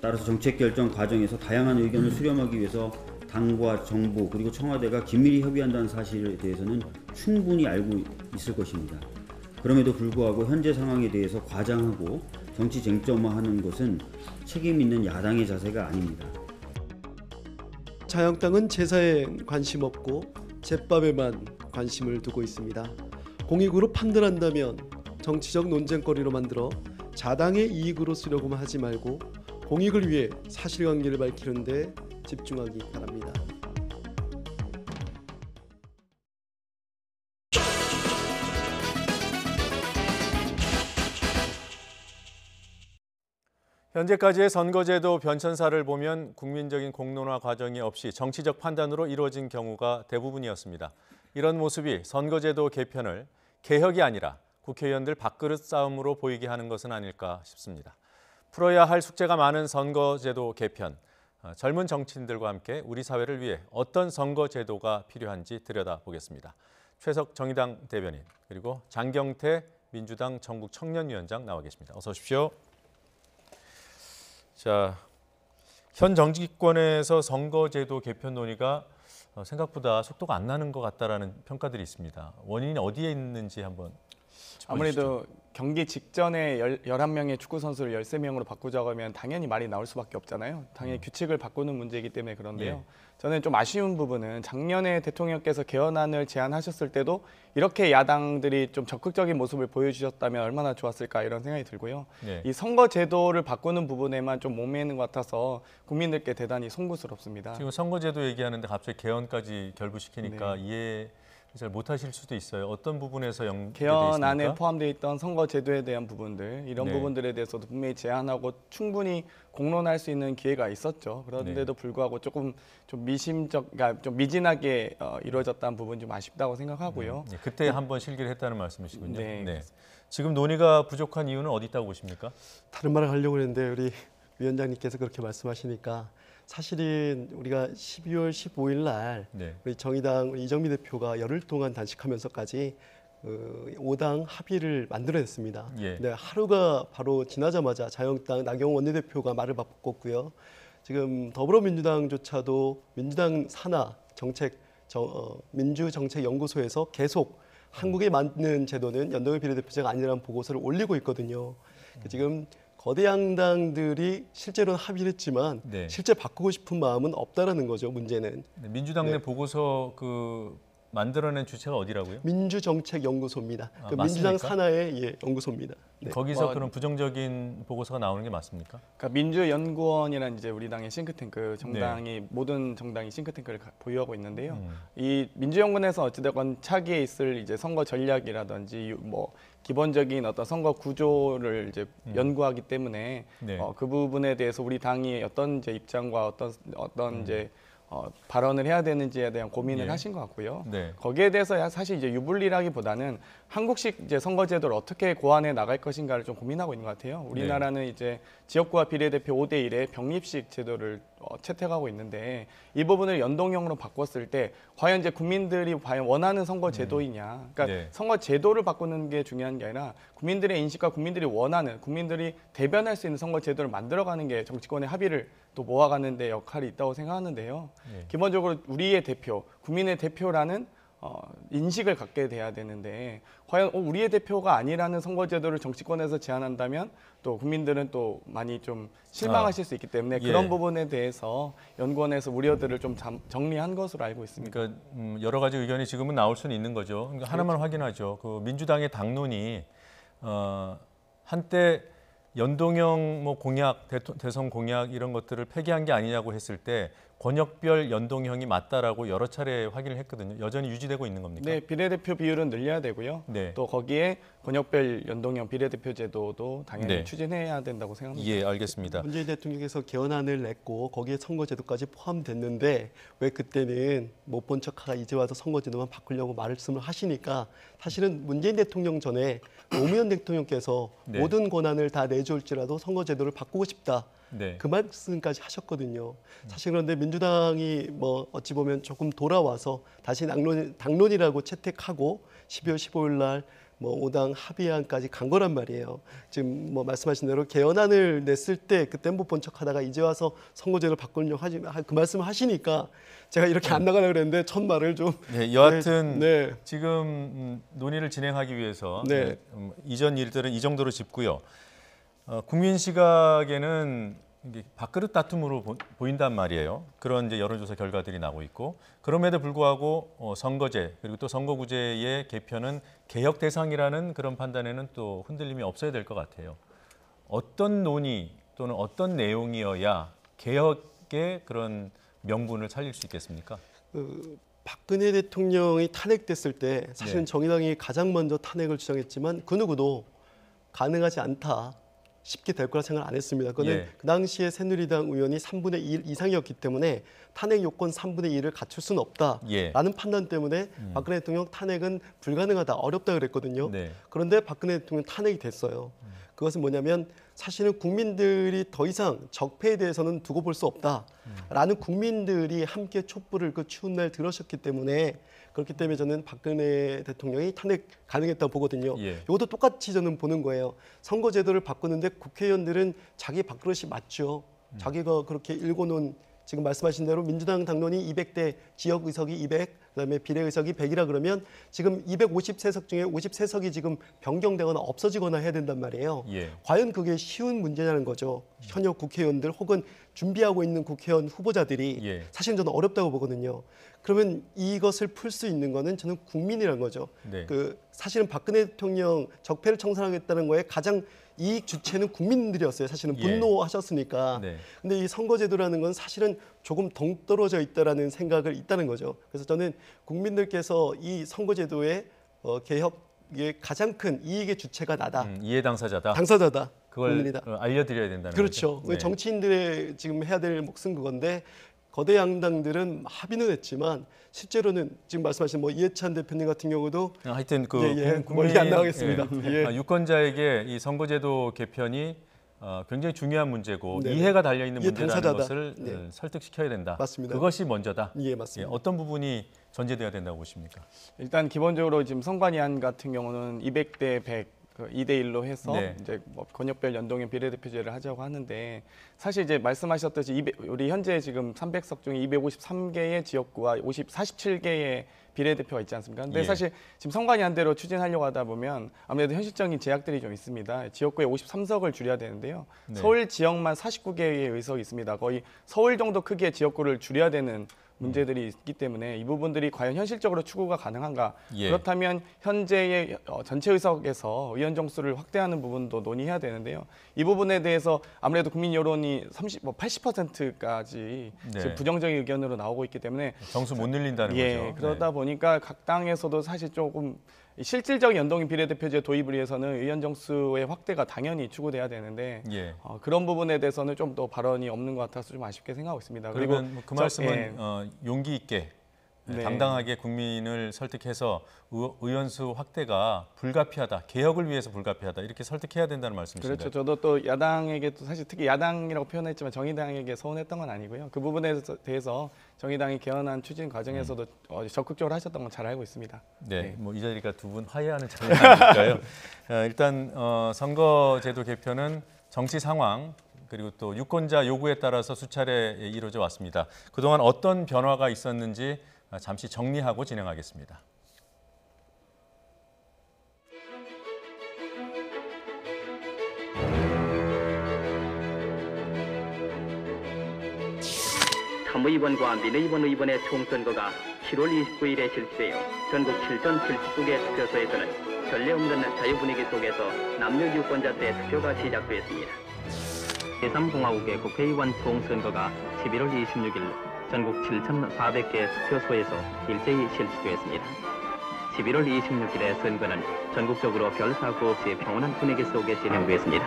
따라서 정책 결정 과정에서 다양한 의견을 수렴하기 위해서 당과 정부 그리고 청와대가 긴밀히 협의한다는 사실에 대해서는 충분히 알고 있을 것입니다. 그럼에도 불구하고 현재 상황에 대해서 과장하고 정치 쟁점화하는 것은 책임 있는 야당의 자세가 아닙니다. 자유한국당은 제사에 관심 없고 제밥에만 관심을 두고 있습니다. 공익으로 판단한다면 정치적 논쟁거리로 만들어 자당의 이익으로 쓰려고만 하지 말고 공익을 위해 사실관계를 밝히는 데 집중하기 바랍니다. 현재까지의 선거제도 변천사를 보면 국민적인 공론화 과정이 없이 정치적 판단으로 이루어진 경우가 대부분이었습니다. 이런 모습이 선거제도 개편을 개혁이 아니라 국회의원들 밥그릇 싸움으로 보이게 하는 것은 아닐까 싶습니다. 풀어야 할 숙제가 많은 선거제도 개편, 젊은 정치인들과 함께 우리 사회를 위해 어떤 선거제도가 필요한지 들여다보겠습니다. 최석 정의당 대변인 그리고 장경태 민주당 전국 청년위원장 나와 계십니다. 어서 오십시오. 자, 현 정치권에서 선거제도 개편 논의가 생각보다 속도가 안 나는 것 같다라는 평가들이 있습니다. 원인이 어디에 있는지 한번 짚어주시죠. 아무래도 경기 직전에 11명의 축구 선수를 13명으로 바꾸자고 하면 당연히 말이 나올 수밖에 없잖아요. 당연히 규칙을 바꾸는 문제이기 때문에 그런데요. 예. 저는 좀 아쉬운 부분은 작년에 대통령께서 개헌안을 제안하셨을 때도 이렇게 야당들이 좀 적극적인 모습을 보여주셨다면 얼마나 좋았을까 이런 생각이 들고요. 예. 이 선거 제도를 바꾸는 부분에만 좀 목매는 것 같아서 국민들께 대단히 송구스럽습니다. 지금 선거제도 얘기하는데 갑자기 개헌까지 결부시키니까 이해 잘 못하실 수도 있어요. 어떤 부분에서 연계되어 있습니까? 개헌 안에 포함되어 있던 선거제도에 대한 부분들 이런 네. 부분들에 대해서도 분명히 제안하고 충분히 공론할 수 있는 기회가 있었죠. 그런데도 불구하고 조금 좀 미심적, 그러니까 좀 미진하게 이루어졌다는 부분이 좀 아쉽다고 생각하고요. 그때 한번 실기를 했다는 말씀이시군요. 네. 지금 논의가 부족한 이유는 어디 있다고 보십니까? 다른 말을 하려고 했는데 우리 위원장님께서 그렇게 말씀하시니까 사실은 우리가 12월 15일 날 우리 정의당 우리 이정미 대표가 열흘 동안 단식하면서까지 5당 합의를 만들어냈습니다. 네, 하루가 바로 지나자마자 자유한국당 나경원 원내대표가 말을 바꿨고요. 지금 더불어민주당조차도 민주당 산하 민주정책연구소에서 계속 한국에 맞는 제도는 연동형 비례대표제가 아니라는 보고서를 올리고 있거든요. 지금 거대 양당들이 실제로는 합의를 했지만 실제 바꾸고 싶은 마음은 없다라는 거죠. 문제는. 민주당 내 보고서 만들어낸 주체가 어디라고요? 민주정책연구소입니다. 민주당 산하의 연구소입니다. 네. 거기서 그런 부정적인 보고서가 나오는 게 맞습니까? 그러니까 민주연구원이라는 이제 우리 당의 싱크탱크 정당이 모든 정당이 싱크탱크를 보유하고 있는데요. 이 민주연구원에서 어찌됐건 차기에 있을 이제 선거 전략이라든지 뭐 기본적인 어떤 선거 구조를 이제 연구하기 때문에 그 부분에 대해서 우리 당이 어떤 이제 입장과 어떤 이제 발언을 해야 되는지에 대한 고민을 하신 것 같고요. 거기에 대해서 사실 이제 유불리라기보다는 한국식 이제 선거제도를 어떻게 고안해 나갈 것인가를 좀 고민하고 있는 것 같아요. 우리나라는 이제 지역구와 비례대표 5대1의 병립식 제도를 채택하고 있는데 이 부분을 연동형으로 바꿨을 때 과연 이제 국민들이 과연 원하는 선거 제도이냐. 그러니까 선거 제도를 바꾸는 게 중요한 게 아니라 국민들의 인식과 국민들이 원하는 국민들이 대변할 수 있는 선거 제도를 만들어가는 게 정치권의 합의를 또 모아가는 데 역할이 있다고 생각하는데요. 기본적으로 우리의 대표, 국민의 대표라는 인식을 갖게 돼야 되는데 과연 우리의 대표가 아니라는 선거제도를 정치권에서 제안한다면 또 국민들은 또 많이 좀 실망하실 수 있기 때문에 그런 부분에 대해서 연구원에서 우려들을 좀 정리한 것으로 알고 있습니다. 그러니까 여러 가지 의견이 지금은 나올 수는 있는 거죠. 그러니까 하나만 확인하죠. 그 민주당의 당론이 한때 연동형 공약, 대선 공약 이런 것들을 폐기한 게 아니냐고 했을 때 권역별 연동형이 맞다라고 여러 차례 확인을 했거든요. 여전히 유지되고 있는 겁니까? 네, 비례대표 비율은 늘려야 되고요. 또 거기에 권역별 연동형 비례대표 제도도 당연히 추진해야 된다고 생각합니다. 예, 알겠습니다. 문재인 대통령께서 개헌안을 냈고 거기에 선거제도까지 포함됐는데 왜 그때는 못 본 척하다 이제 와서 선거제도만 바꾸려고 말씀을 하시니까 사실은 문재인 대통령 전에 노무현 대통령께서 모든 권한을 다 내줄지라도 선거제도를 바꾸고 싶다. 그 말씀까지 하셨거든요. 사실 그런데 민주당이 뭐 어찌 보면 조금 돌아와서 다시 당론이라고 채택하고 12월 15일 날 뭐 5당 합의안까지 간 거란 말이에요. 지금 뭐 말씀하신 대로 개헌안을 냈을 때 그때 못 본 척하다가 이제 와서 선거제도를 바꾸려고 하지 그 말씀을 하시니까 제가 이렇게 안 나가려고 그랬는데 첫 말을 좀 여하튼 지금 논의를 진행하기 위해서 이전 일들은 이 정도로 짚고요. 국민 시각에는 이게 밥그릇 다툼으로 보인단 말이에요. 그런 이제 여론조사 결과들이 나오고 있고 그럼에도 불구하고 선거제 그리고 또 선거구제의 개편은 개혁 대상이라는 그런 판단에는 또 흔들림이 없어야 될 것 같아요. 어떤 논의 또는 어떤 내용이어야 개혁의 그런 명분을 살릴 수 있겠습니까? 박근혜 대통령이 탄핵됐을 때 사실은 정의당이 가장 먼저 탄핵을 주장했지만 그 누구도 가능하지 않다. 쉽게 될 거라 생각 안 했습니다. 그거는 예. 그 당시에 새누리당 의원이 3분의 1 이상이었기 때문에 탄핵 요건 3분의 1을 갖출 수는 없다라는 예. 판단 때문에 박근혜 대통령 탄핵은 불가능하다, 어렵다 그랬거든요. 네. 그런데 박근혜 대통령 탄핵이 됐어요. 그것은 뭐냐면 사실은 국민들이 더 이상 적폐에 대해서는 두고 볼 수 없다라는 국민들이 함께 촛불을 그 추운 날 들으셨기 때문에 그렇기 때문에 저는 박근혜 대통령이 탄핵 가능했다고 보거든요. 예. 이것도 똑같이 저는 보는 거예요. 선거제도를 바꾸는데 국회의원들은 자기 밥그릇이 맞죠. 자기가 그렇게 일궈놓은 지금 말씀하신 대로 민주당 당론이 200대, 지역 의석이 200, 그다음에 비례 의석이 100이라 그러면 지금 253석 중에 53석이 지금 변경되거나 없어지거나 해야 된단 말이에요. 예. 과연 그게 쉬운 문제냐는 거죠. 현역 국회의원들 혹은 준비하고 있는 국회의원 후보자들이 예. 사실은 저는 어렵다고 보거든요. 그러면 이것을 풀 수 있는 거는 저는 국민이라는 거죠. 네. 그 사실은 박근혜 대통령 적폐를 청산하겠다는 거에 가장 이익 주체는 국민들이었어요. 사실은 예. 분노하셨으니까. 네. 근데 이 선거제도라는 건 사실은 조금 동떨어져 있다라는 생각을 있다는 거죠. 그래서 저는 국민들께서 이 선거제도의 개혁의 가장 큰 이익의 주체가 나다. 이해 당사자다. 당사자다. 그걸 국민이다. 알려드려야 된다는 그렇죠. 거죠. 네. 정치인들의 지금 해야 될 몫은 그건데 거대 양당들은 합의는 했지만 실제로는 지금 말씀하신 뭐 이해찬 대표님 같은 경우도 하여튼 그 멀리 안 나가겠습니다. 예. 예. 유권자에게 이 선거제도 개편이 굉장히 중요한 문제고 네. 이해가 달려 있는 이해 문제라는 당사자다. 것을 네. 설득시켜야 된다. 맞습니다. 그것이 먼저다. 예, 맞습니다. 어떤 부분이 전제돼야 된다고 보십니까? 일단 기본적으로 지금 선관위안 같은 경우는 200대 100 2대 1로 해서 네. 이제 뭐 권역별 연동형 비례대표제를 하자고 하는데 사실 이제 말씀하셨듯이 우리 현재 지금 300석 중에 253개의 지역구와 47개의 비례대표가 있지 않습니까? 근데 예. 사실 지금 선관위안대로 추진하려고 하다 보면 아무래도 현실적인 제약들이 좀 있습니다. 지역구에 53석을 줄여야 되는데요. 네. 서울 지역만 49개의 의석이 있습니다. 거의 서울 정도 크기의 지역구를 줄여야 되는 문제들이 있기 때문에 이 부분들이 과연 현실적으로 추구가 가능한가? 예. 그렇다면 현재의 전체 의석에서 의원 정수를 확대하는 부분도 논의해야 되는데요. 이 부분에 대해서 아무래도 국민 여론이 80%까지 네. 지금 부정적인 의견으로 나오고 있기 때문에 정수 못 늘린다는 거죠. 그러다 보니까 각 당에서도 사실 조금 실질적인 연동형 비례대표제 도입을 위해서는 의원 정수의 확대가 당연히 추구돼야 되는데 예. 그런 부분에 대해서는 좀 더 발언이 없는 것 같아서 좀 아쉽게 생각하고 있습니다. 그러면 그 말씀은 용기 있게 네. 당당하게 국민을 설득해서 의원수 확대가 불가피하다, 개혁을 위해서 불가피하다 이렇게 설득해야 된다는 말씀이신가요? 그렇죠. 저도 또 야당에게 또 사실 특히 야당이라고 표현했지만 정의당에게 서운했던 건 아니고요. 그 부분에 대해서 정의당이 개헌안 추진 과정에서도 적극적으로 하셨던 건 잘 알고 있습니다. 네, 뭐 이 자리가 두 분 화해하는 자리는 아닐까요? 일단 선거제도 개편은 정치 상황 그리고 또 유권자 요구에 따라서 수차례 이루어져 왔습니다. 그동안 어떤 변화가 있었는지 잠시 정리하고 진행하겠습니다. 사무의원과 민의원 의원의 총선거가 7월 29일에 실시되어 전국 7,079개 투표소에서는 전례 없는 자유 분위기 속에서 남녀 유권자들의 투표가 시작되었습니다. 제3공화국의 국회의원 총선거가 11월 26일 전국 7,400개 투표소에서 일제히 실시되었습니다. 11월 26일의 선거는 전국적으로 별 사고 없이 평온한 분위기 속에 진행됐습니다.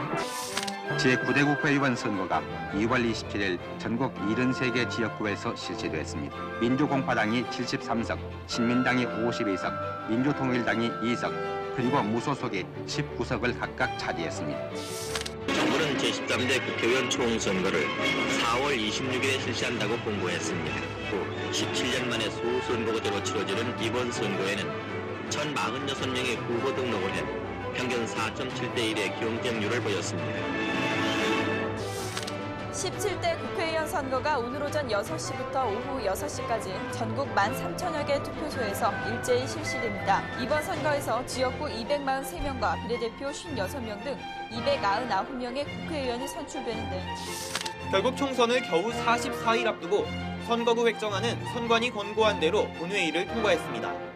제9대 국회의원 선거가 2월 27일 전국 73개 지역구에서 실시됐습니다. 민주공화당이 73석, 신민당이 52석, 민주통일당이 2석, 그리고 무소속이 19석을 각각 차지했습니다. 정부는 제13대 국회의원 총선거를 4월 26일에 실시한다고 공고했습니다. 또 17년 만에 소선거제로 치러지는 이번 선거에는 1,046명이 후보 등록을 해 평균 4.7대 1의 경쟁률을 보였습니다. 17대 국회의원 선거가 오늘 오전 6시부터 오후 6시까지 전국 13,000여 개 투표소에서 일제히 실시됩니다. 이번 선거에서 지역구 243명과 비례대표 56명 등 299명의 국회의원이 선출되는데 결국 총선을 겨우 44일 앞두고 선거구 획정안은 선관위 권고한 대로 본회의를 통과했습니다.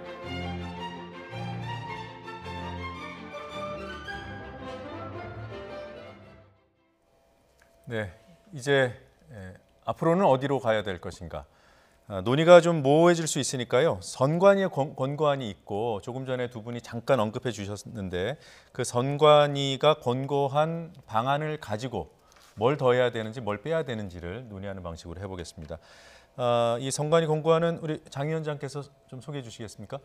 네, 이제 앞으로는 어디로 가야 될 것인가? 논의가 좀 모호해질 수 있으니까요. 선관위의 권고안이 있고 조금 전에 두 분이 잠깐 언급해 주셨는데 그 선관위가 권고한 방안을 가지고 뭘 더해야 되는지 뭘 빼야 되는지를 논의하는 방식으로 해보겠습니다. 이 선관위 권고안은 우리 장 위원장께서 좀 소개해 주시겠습니까?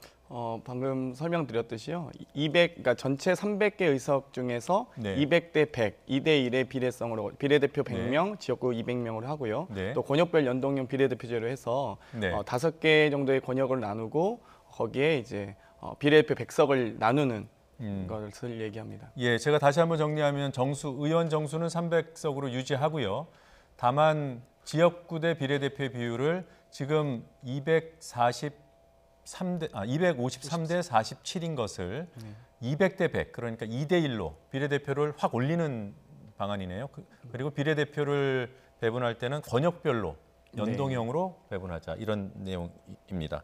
방금 설명드렸듯이요. 그러니까 전체 300개 의석 중에서 네. 200대 100, 2대 1의 비례성으로 비례대표 100명, 네. 지역구 200명으로 하고요. 네. 또 권역별 연동형 비례대표제로 해서 네. 5개 정도의 권역을 나누고 거기에 이제 비례대표 100석을 나누는 것을 얘기합니다. 예, 제가 다시 한번 정리하면 의원 정수는 300석으로 유지하고요. 다만 지역구대 비례대표 비율을 지금 253대 47인 것을 200대 100, 그러니까 2대 1로 비례대표를 확 올리는 방안이네요. 그리고 비례대표를 배분할 때는 권역별로 연동형으로 배분하자, 이런 내용입니다.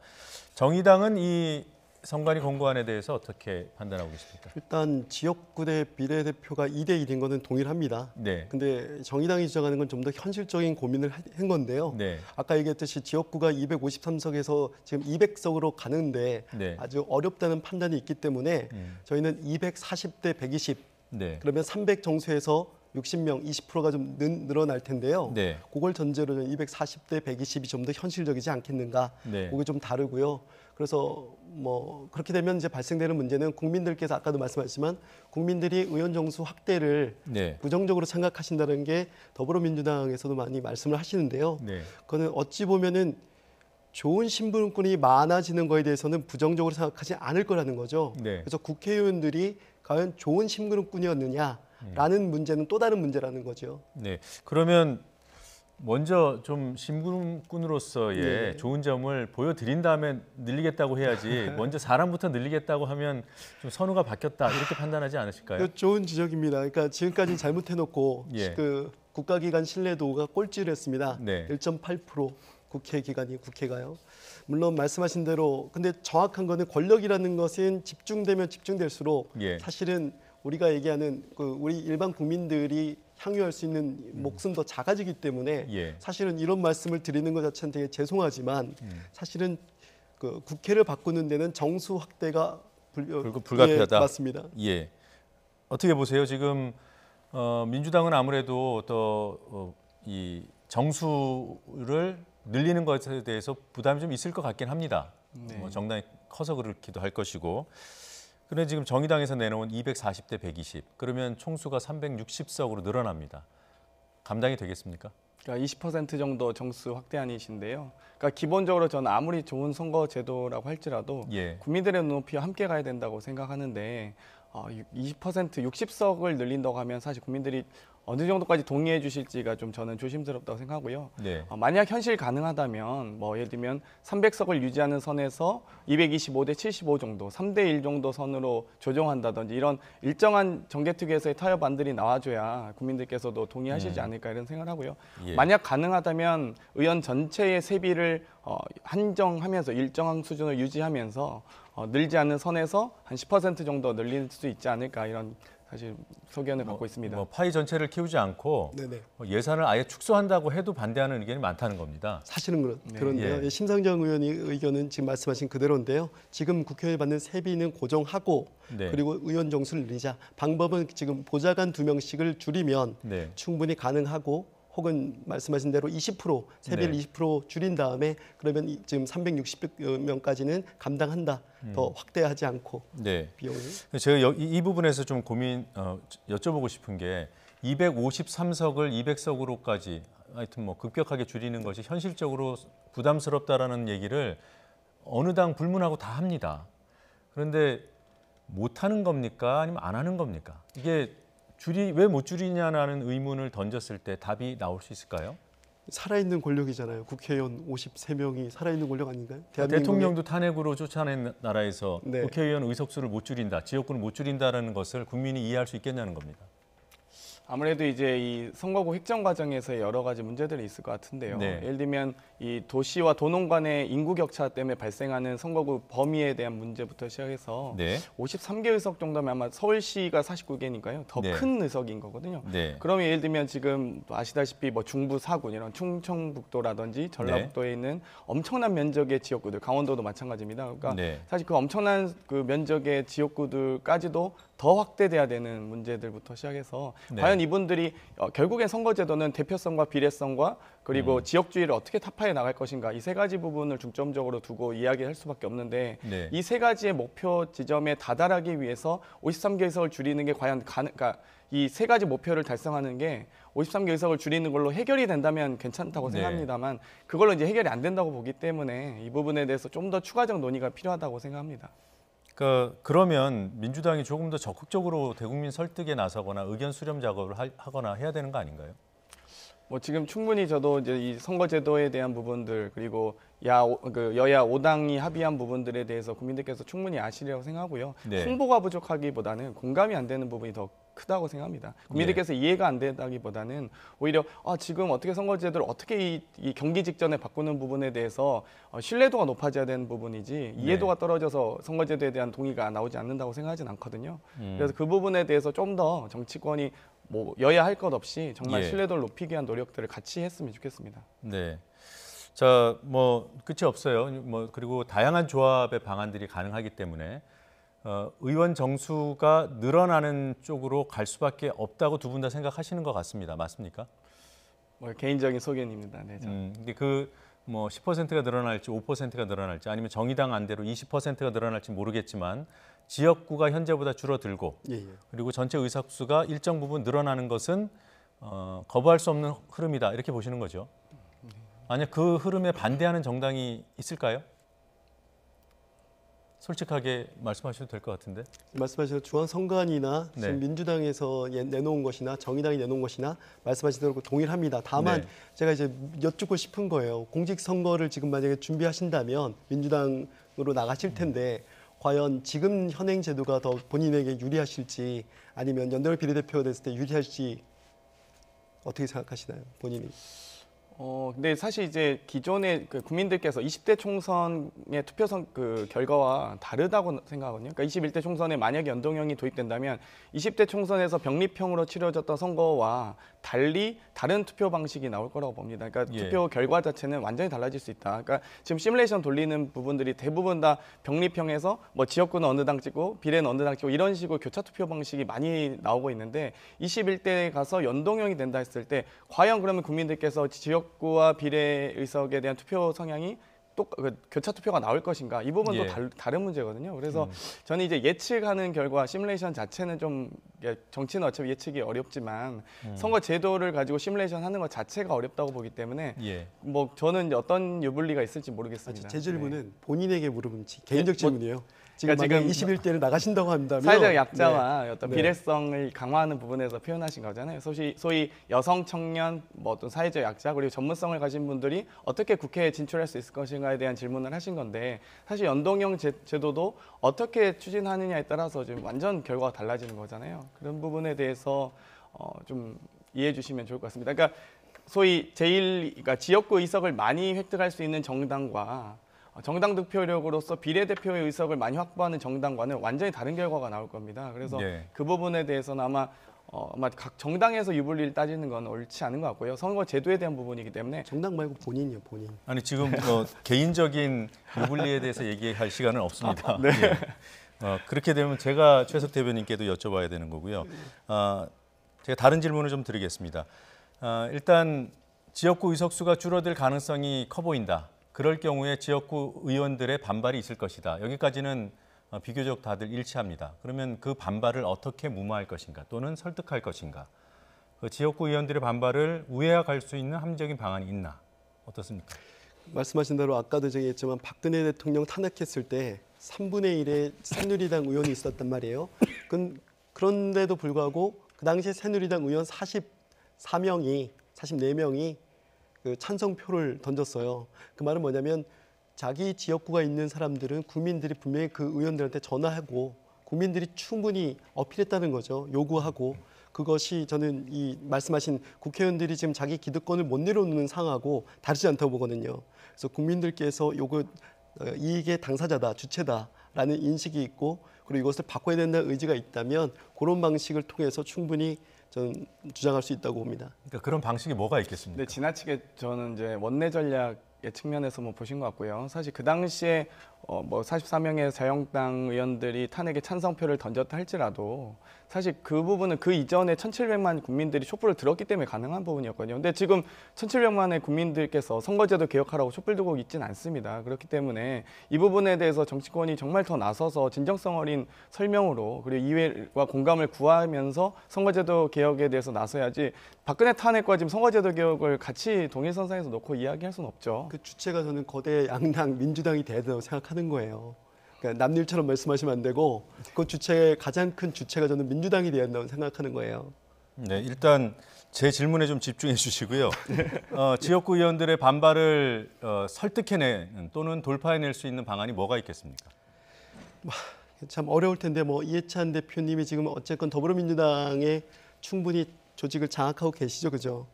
정의당은 이 선관위 권고안에 대해서 어떻게 판단하고 계십니까? 일단 지역구대 비례대표가 2대 1인 거는 동일합니다. 네. 근데 정의당이 주장하는 건 좀 더 현실적인 고민을 한 건데요. 네. 아까 얘기했듯이 지역구가 253석에서 지금 200석으로 가는데 네. 아주 어렵다는 판단이 있기 때문에 저희는 240대 120, 네. 그러면 300 정수에서 60명, 20%가 좀 늘어날 텐데요. 네. 그걸 전제로 240대 120이 좀 더 현실적이지 않겠는가. 네. 그게 좀 다르고요. 그래서 뭐 그렇게 되면 이제 발생되는 문제는 국민들께서 아까도 말씀하셨지만 국민들이 의원 정수 확대를 네. 부정적으로 생각하신다는 게 더불어민주당에서도 많이 말씀을 하시는데요. 네. 그거는 어찌 보면은 좋은 신분권이 많아지는 거에 대해서는 부정적으로 생각하지 않을 거라는 거죠. 네. 그래서 국회의원들이 과연 좋은 신분권이었느냐라는 문제는 또 다른 문제라는 거죠. 네. 그러면 먼저 좀 신분꾼으로서의 네. 좋은 점을 보여드린 다음에 늘리겠다고 해야지 먼저 사람부터 늘리겠다고 하면 좀 선호가 바뀌었다 이렇게 판단하지 않으실까요? 좋은 지적입니다. 그러니까 지금까지 잘못해놓고 예. 그 국가기관 신뢰도가 꼴찌를 했습니다. 네. 1.8% 국회가요. 물론 말씀하신 대로 근데 정확한 거는 권력이라는 것은 집중되면 집중될수록 예. 사실은 우리가 얘기하는 우리 일반 국민들이 향유할 수 있는 몫은 더 작아지기 때문에 예. 사실은 이런 말씀을 드리는 것 자체는 되게 죄송하지만 사실은 그 국회를 바꾸는 데는 정수 확대가 불가피하다. 예, 맞습니다. 예. 어떻게 보세요? 지금 민주당은 아무래도 이 정수를 늘리는 것에 대해서 부담이 좀 있을 것 같긴 합니다. 네. 정당이 커서 그렇기도 할 것이고. 그런데 지금 정의당에서 내놓은 240대 120, 그러면 총수가 360석으로 늘어납니다. 감당이 되겠습니까? 그러니까 20% 정도 정수 확대안이신데요. 그러니까 기본적으로 저는 아무리 좋은 선거 제도라고 할지라도 예. 국민들의 눈높이와 함께 가야 된다고 생각하는데 20% 60석을 늘린다고 하면 사실 국민들이 어느 정도까지 동의해 주실지가 좀 저는 조심스럽다고 생각하고요. 네. 만약 현실 가능하다면 뭐 예를 들면 300석을 유지하는 선에서 225대 75 정도, 3대 1 정도 선으로 조정한다든지 이런 일정한 정개특위에서의 타협안들이 나와줘야 국민들께서도 동의하시지 않을까 이런 생각을 하고요. 예. 만약 가능하다면 의원 전체의 세비를 한정하면서 일정한 수준을 유지하면서 늘지 않는 선에서 한 10% 정도 늘릴 수 있지 않을까 이런 사실 소견을 갖고 있습니다. 파이 전체를 키우지 않고 네네. 예산을 아예 축소한다고 해도 반대하는 의견이 많다는 겁니다. 사실은 그런데요. 예. 심상정 의원의 의견은 지금 말씀하신 그대로인데요. 지금 국회에 받는 세비는 고정하고 네. 그리고 의원 정수를 늘리자. 방법은 지금 보좌관 2명씩을 줄이면 네. 충분히 가능하고 혹은 말씀하신 대로 20% 세비를 네. 20% 줄인 다음에 그러면 지금 360명까지는 감당한다. 더 확대하지 않고 네. 비용을. 제가 이 부분에서 좀 여쭤보고 싶은 게 253석을 200석으로까지 하여튼 뭐 급격하게 줄이는 것이 현실적으로 부담스럽다라는 얘기를 어느 당 불문하고 다 합니다. 그런데 못 하는 겁니까? 아니면 안 하는 겁니까? 이게 왜 못 줄이냐는 의문을 던졌을 때 답이 나올 수 있을까요? 살아있는 권력이잖아요. 국회의원 53명이 살아있는 권력 아닌가요? 대통령도 탄핵으로 쫓아낸 나라에서 네. 국회의원 의석수를 못 줄인다, 지역구를 못 줄인다는 것을 국민이 이해할 수 있겠냐는 겁니다. 아무래도 이제 이 선거구 획정 과정에서 여러 가지 문제들이 있을 것 같은데요. 네. 예를 들면 이 도시와 도농 간의 인구 격차 때문에 발생하는 선거구 범위에 대한 문제부터 시작해서 네. 53개 의석 정도면 아마 서울시가 49개니까요. 더 네. 큰 의석인 거거든요. 네. 그러면 예를 들면 지금 또 아시다시피 뭐 중부 4군 이런 충청북도라든지 전라북도에 있는 엄청난 면적의 지역구들, 강원도도 마찬가지입니다. 그러니까 네. 사실 그 엄청난 그 면적의 지역구들까지도 더 확대돼야 되는 문제들부터 시작해서 네. 과연 이분들이 결국엔 선거제도는 대표성과 비례성과 그리고 지역주의를 어떻게 타파해 나갈 것인가 이 세 가지 부분을 중점적으로 두고 이야기할 수밖에 없는데 네. 이 세 가지의 목표 지점에 다다르기 위해서 53개 의석을 줄이는 게 과연 그러니까 이 세 가지 목표를 달성하는 게 53개 의석을 줄이는 걸로 해결이 된다면 괜찮다고 네. 생각합니다만 그걸로 이제 해결이 안 된다고 보기 때문에 이 부분에 대해서 좀 더 추가적 논의가 필요하다고 생각합니다. 그러면 민주당이 조금 더 적극적으로 대국민 설득에 나서거나 의견 수렴 작업을 하거나 해야 되는 거 아닌가요? 뭐 지금 충분히 저도 이제 이 선거제도에 대한 부분들 그리고 여야 5당이 합의한 부분들에 대해서 국민들께서 충분히 아시리라고 생각하고요. 네. 홍보가 부족하기보다는 공감이 안 되는 부분이 더 크다고 생각합니다. 국민들께서 이해가 안 된다기보다는 오히려 지금 어떻게 선거제도를 어떻게 이 경기 직전에 바꾸는 부분에 대해서 신뢰도가 높아져야 되는 부분이지 이해도가 떨어져서 선거제도에 대한 동의가 나오지 않는다고 생각하진 않거든요. 그래서 그 부분에 대해서 좀 더 정치권이 뭐 여야 할 것 없이 정말 예. 신뢰도를 높이기 위한 노력들을 같이 했으면 좋겠습니다. 네. 자, 뭐 끝이 없어요. 뭐 그리고 다양한 조합의 방안들이 가능하기 때문에 의원 정수가 늘어나는 쪽으로 갈 수밖에 없다고 두 분 다 생각하시는 것 같습니다. 맞습니까? 뭐 개인적인 소견입니다. 네. 근데 그 뭐 10%가 늘어날지 5%가 늘어날지 아니면 정의당 안대로 20%가 늘어날지 모르겠지만 지역구가 현재보다 줄어들고 그리고 전체 의석수가 일정 부분 늘어나는 것은 거부할 수 없는 흐름이다 이렇게 보시는 거죠. 만약 그 흐름에 반대하는 정당이 있을까요? 솔직하게 말씀하셔도 될 것 같은데. 말씀하신 중앙선관위나 네. 지금 민주당에서 내놓은 것이나 정의당이 내놓은 것이나 말씀하신 대로 동일합니다. 다만 네. 제가 이제 여쭙고 싶은 거예요. 공직선거를 지금 만약에 준비하신다면 민주당으로 나가실 텐데 과연 지금 현행 제도가 더 본인에게 유리하실지 아니면 연동형 비례대표가 됐을 때 유리할지 어떻게 생각하시나요, 본인이? 근데 사실 이제 기존의 국민들께서 20대 총선의 투표 결과와 다르다고 생각하거든요. 그러니까 21대 총선에 만약에 연동형이 도입된다면 20대 총선에서 병립형으로 치러졌던 선거와 달리 다른 투표 방식이 나올 거라고 봅니다. 그러니까 투표 결과 자체는 완전히 달라질 수 있다. 그러니까 지금 시뮬레이션 돌리는 부분들이 대부분 다 병립형에서 뭐 지역구는 어느 당 찍고 비례는 어느 당 찍고 이런 식으로 교차 투표 방식이 많이 나오고 있는데 21대에 가서 연동형이 된다 했을 때 과연 그러면 국민들께서 지역구와 비례 의석에 대한 투표 성향이 교차 투표가 나올 것인가 이 부분도 다른 문제거든요. 그래서 저는 이제 예측하는 결과 시뮬레이션 자체는 좀 정치는 어차피 예측이 어렵지만 선거 제도를 가지고 시뮬레이션 하는 것 자체가 어렵다고 보기 때문에 뭐 저는 이제 어떤 유불리가 있을지 모르겠습니다. 제 질문은 본인에게 물어본 개인적 질문이에요. 지금 그러니까 만약 21대를 나가신다고 한다면 사회적 약자와 어떤 비례성을 강화하는 부분에서 표현하신 거잖아요. 소위 여성, 청년, 뭐 어떤 사회적 약자 그리고 전문성을 가진 분들이 어떻게 국회에 진출할 수 있을 것인가에 대한 질문을 하신 건데 사실 연동형 제도도 어떻게 추진하느냐에 따라서 지금 완전 결과가 달라지는 거잖아요. 그런 부분에 대해서 좀 이해해 주시면 좋을 것 같습니다. 그러니까 소위 그러니까 지역구 의석을 많이 획득할 수 있는 정당과 정당 득표력으로서 비례대표의 의석을 많이 확보하는 정당과는 완전히 다른 결과가 나올 겁니다. 그래서 그 부분에 대해서는 아마 각 정당에서 유불리를 따지는 건 옳지 않은 것 같고요. 선거 제도에 대한 부분이기 때문에 정당 말고 본인이요, 본인. 아니 지금 개인적인 유불리에 대해서 얘기할 시간은 없습니다. 네. 그렇게 되면 제가 최석 대변인께도 여쭤봐야 되는 거고요. 제가 다른 질문을 좀 드리겠습니다. 일단 지역구 의석수가 줄어들 가능성이 커 보인다. 그럴 경우에 지역구 의원들의 반발이 있을 것이다. 여기까지는 비교적 다들 일치합니다. 그러면 그 반발을 어떻게 무마할 것인가 또는 설득할 것인가. 그 지역구 의원들의 반발을 우회할 수 있는 합리적인 방안이 있나. 어떻습니까? 말씀하신 대로 아까도 얘기했지만 박근혜 대통령 탄핵했을 때 3분의 1의 새누리당 의원이 있었단 말이에요. 그런데도 불구하고 그 당시에 새누리당 의원 44명이 그 찬성표를 던졌어요. 그 말은 뭐냐면 자기 지역구가 있는 사람들은 국민들이 분명히 그 의원들한테 전화하고 국민들이 충분히 어필했다는 거죠. 요구하고 그것이 저는 이 말씀하신 국회의원들이 지금 자기 기득권을 못 내려놓는 상하고 다르지 않다고 보거든요. 그래서 국민들께서 요거 이익의 당사자다, 주체다라는 인식이 있고 그리고 이것을 바꿔야 된다는 의지가 있다면 그런 방식을 통해서 충분히 저는 주장할 수 있다고 봅니다. 그러니까 그런 방식이 뭐가 있겠습니까? 네, 지나치게 저는 이제 원내 전략의 측면에서 뭐 보신 것 같고요. 사실 그 당시에 뭐 44명의 자유한국당 의원들이 탄핵에 찬성표를 던졌다 할지라도 사실 그 부분은 그 이전에 1,700만 국민들이 촛불을 들었기 때문에 가능한 부분이었거든요. 근데 지금 1,700만의 국민들께서 선거제도 개혁하라고 촛불 들고 있지는 않습니다. 그렇기 때문에 이 부분에 대해서 정치권이 정말 더 나서서 진정성 어린 설명으로 그리고 이해와 공감을 구하면서 선거제도 개혁에 대해서 나서야지 박근혜 탄핵과 지금 선거제도 개혁을 같이 동일선상에서 놓고 이야기할 수는 없죠. 그 주체가 저는 거대 양당 민주당이 돼야 된다고 생각하는 거예요. 그러니까 남일처럼 말씀하시면 안 되고 그 주체의 가장 큰 주체가 저는 민주당이 돼야 된다고 생각하는 거예요. 네, 일단 제 질문에 좀 집중해 주시고요. 지역구 의원들의 반발을 설득해내는 또는 돌파해낼 수 있는 방안이 뭐가 있겠습니까? 참 어려울 텐데 뭐 이해찬 대표님이 지금 어쨌건 더불어민주당에 충분히 조직을 장악하고 계시죠, 그죠?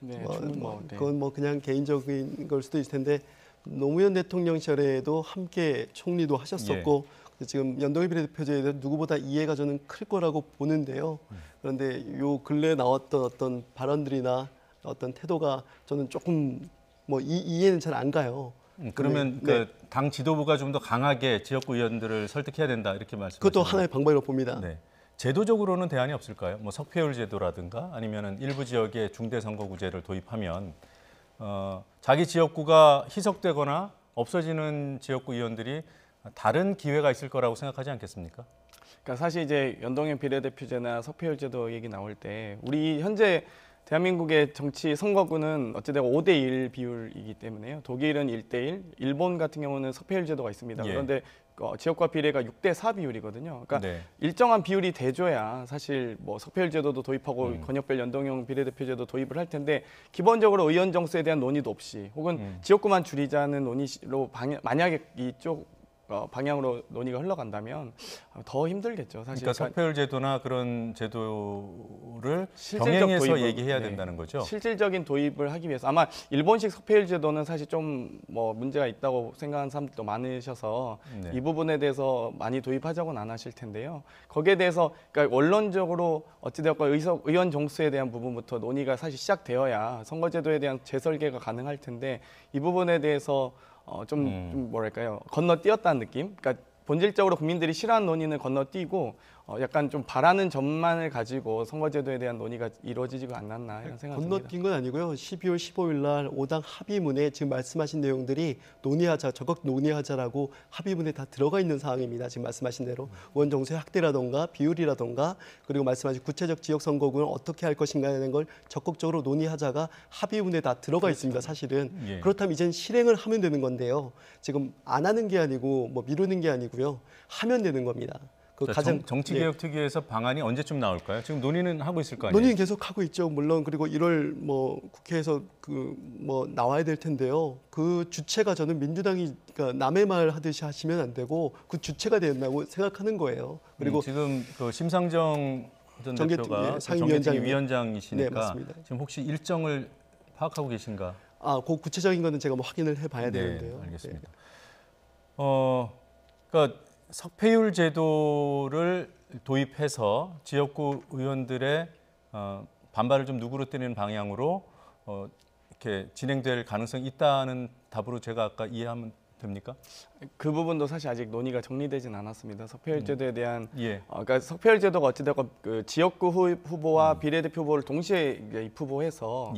네, 네. 그건 뭐 그냥 개인적인 걸 수도 있을 텐데 노무현 대통령 시절에도 함께 총리도 하셨었고 지금 연동형 비례대표제에 대해서 누구보다 이해가 저는 클 거라고 보는데요. 그런데 요 근래 나왔던 어떤 발언들이나 어떤 태도가 저는 조금 뭐 이해는 잘 안 가요. 그러면 그 당 지도부가 좀 더 강하게 지역구 의원들을 설득해야 된다 이렇게 말씀하시는 그것도 하나의 방법이라고 봅니다. 네. 제도적으로는 대안이 없을까요? 뭐 석패율 제도라든가 아니면은 일부 지역에 중대선거구제를 도입하면 자기 지역구가 희석되거나 없어지는 지역구 의원들이 다른 기회가 있을 거라고 생각하지 않겠습니까? 그러니까 사실 이제 연동형 비례대표제나 석패율 제도 얘기 나올 때 우리 현재 대한민국의 정치 선거구는 어찌되고 5대1 비율이기 때문에요. 독일은 1대1, 일본 같은 경우는 석패율 제도가 있습니다. 예. 그런데 지역과 비례가 6대4 비율이거든요. 그러니까 네. 일정한 비율이 돼줘야 사실 뭐 석패율 제도도 도입하고 권역별 연동형 비례대표제도 도입을 할 텐데 기본적으로 의원 정수에 대한 논의도 없이 혹은 지역구만 줄이자는 논의로 만약에 이쪽 방향으로 논의가 흘러간다면 더 힘들겠죠. 사실. 그러니까 석패율 제도나 그런 제도를 실질적 병행해서 도입을, 얘기해야 된다는 거죠. 실질적인 도입을 하기 위해서 아마 일본식 석패율 제도는 사실 좀 뭐 문제가 있다고 생각하는 사람들도 많으셔서 네. 이 부분에 대해서 많이 도입하자고는 안 하실 텐데요. 거기에 대해서 그러니까 원론적으로 어찌되었건 의원 정수에 대한 부분부터 논의가 사실 시작되어야 선거제도에 대한 재설계가 가능할 텐데 이 부분에 대해서 좀 뭐랄까요 건너뛰었다는 느낌. 그러니까 본질적으로 국민들이 싫어하는 논의는 건너뛰고 약간 좀 바라는 점만을 가지고 선거제도에 대한 논의가 이루어지지가 않았나 이런 생각이 듭니다. 건너뛴 건 아니고요. 12월 15일 날 5당 합의문에 지금 말씀하신 내용들이 논의하자, 적극 논의하자라고 합의문에 다 들어가 있는 사항입니다. 지금 말씀하신 대로 의원 정수의 확대라던가 비율이라던가 그리고 말씀하신 구체적 지역 선거구는 어떻게 할 것인가에 걸 적극적으로 논의하자가 합의문에 다 들어가 있습니다. 사실은. 예. 그렇다면 이젠 실행을 하면 되는 건데요. 지금 안 하는 게 아니고 뭐 미루는 게 아니고요. 하면 되는 겁니다. 그 가장 정치개혁특위에서 방안이 언제쯤 나올까요? 지금 논의는 하고 있을 거 아니에요? 논의는 계속 하고 있죠. 물론 그리고 1월 뭐 국회에서 그 뭐 나와야 될 텐데요. 그 주체가 저는 민주당이 그러니까 남의 말 하듯이 하시면 안 되고 그 주체가 된다고 생각하는 거예요. 그리고 지금 그 심상정 전 대표가 위원장이시니까 네, 맞습니다. 지금 혹시 일정을 파악하고 계신가? 그 구체적인 거는 제가 뭐 확인을 해봐야 되는데요. 알겠습니다. 그러니까 석패율 제도를 도입해서 지역구 의원들의 반발을 좀 누그러뜨리는 방향으로 이렇게 진행될 가능성이 있다는 답으로 제가 아까 이해하면 됩니까? 그 부분도 사실 아직 논의가 정리되진 않았습니다. 석패율 제도에 대한 그러니까 석패율 제도가 어찌되건 그 지역구 후보와 비례대표 후보를 동시에 입후보해서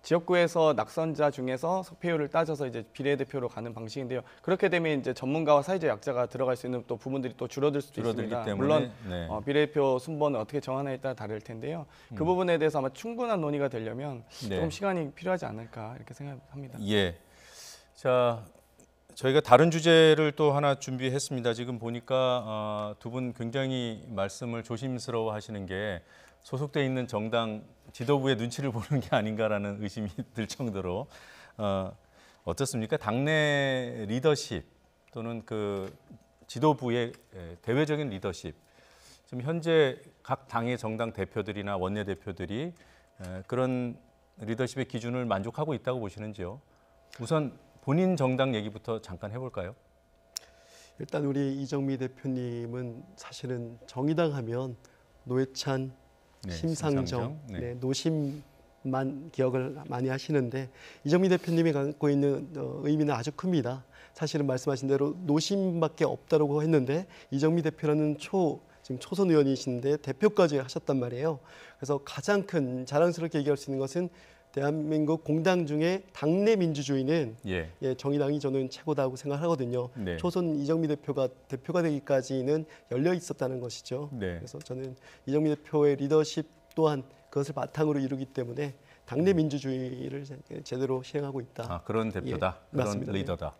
지역구에서 낙선자 중에서 석패율을 따져서 이제 비례대표로 가는 방식인데요. 그렇게 되면 이제 전문가와 사회적 약자가 들어갈 수 있는 또 부분들이 또 줄어들 수도 있습니다. 물론 비례대표 순번을 어떻게 정하느냐에 따라 다를 텐데요. 그 부분에 대해서 아마 충분한 논의가 되려면 조금 시간이 필요하지 않을까 이렇게 생각합니다. 예. 자. 저희가 다른 주제를 또 하나 준비했습니다. 지금 보니까 두 분 굉장히 말씀을 조심스러워 하시는 게 소속돼 있는 정당 지도부의 눈치를 보는 게 아닌가라는 의심이 들 정도로 어떻습니까? 당내 리더십 또는 그 지도부의 대외적인 리더십 지금 현재 각 당의 정당 대표들이나 원내대표들이 그런 리더십의 기준을 만족하고 있다고 보시는지요? 우선 본인 정당 얘기부터 잠깐 해볼까요? 일단 우리 이정미 대표님은 사실은 정의당 하면 노회찬, 네, 심상정, 네. 네, 노심만 기억을 많이 하시는데 이정미 대표님이 갖고 있는 의미는 아주 큽니다. 사실은 말씀하신 대로 노심밖에 없다고 했는데 이정미 대표라는 지금 초선 의원이신데 대표까지 하셨단 말이에요. 그래서 가장 큰 자랑스럽게 얘기할 수 있는 것은 대한민국 공당 중에 당내 민주주의는 정의당이 저는 최고다고 생각하거든요. 네. 초선 이정미 대표가 되기까지는 열려 있었다는 것이죠. 네. 그래서 저는 이정미 대표의 리더십 또한 그것을 바탕으로 이루기 때문에 당내 민주주의를 제대로 시행하고 있다. 그런 대표다. 그런 맞습니다. 리더다.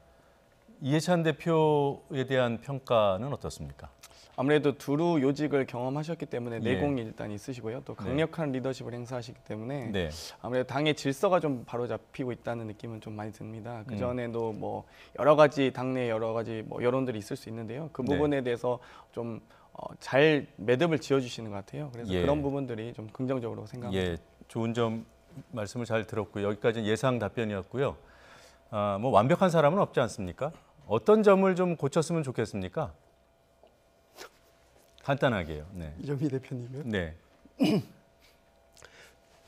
이해찬 대표에 대한 평가는 어떻습니까? 아무래도 두루 요직을 경험하셨기 때문에 예. 내공이 일단 있으시고요. 또 강력한 리더십을 행사하시기 때문에 네. 아무래도 당의 질서가 좀 바로잡히고 있다는 느낌은 좀 많이 듭니다. 그 전에도 뭐 여러 가지 당내 여러 가지 뭐 여론들이 있을 수 있는데요. 그 부분에 대해서 좀 잘 매듭을 지어주시는 것 같아요. 그래서 그런 부분들이 좀 긍정적으로 생각합니다. 좋은 점 말씀을 잘 들었고요. 여기까지는 예상 답변이었고요. 뭐 완벽한 사람은 없지 않습니까? 어떤 점을 좀 고쳤으면 좋겠습니까? 간단하게요. 네. 이정미 대표님이요? 네.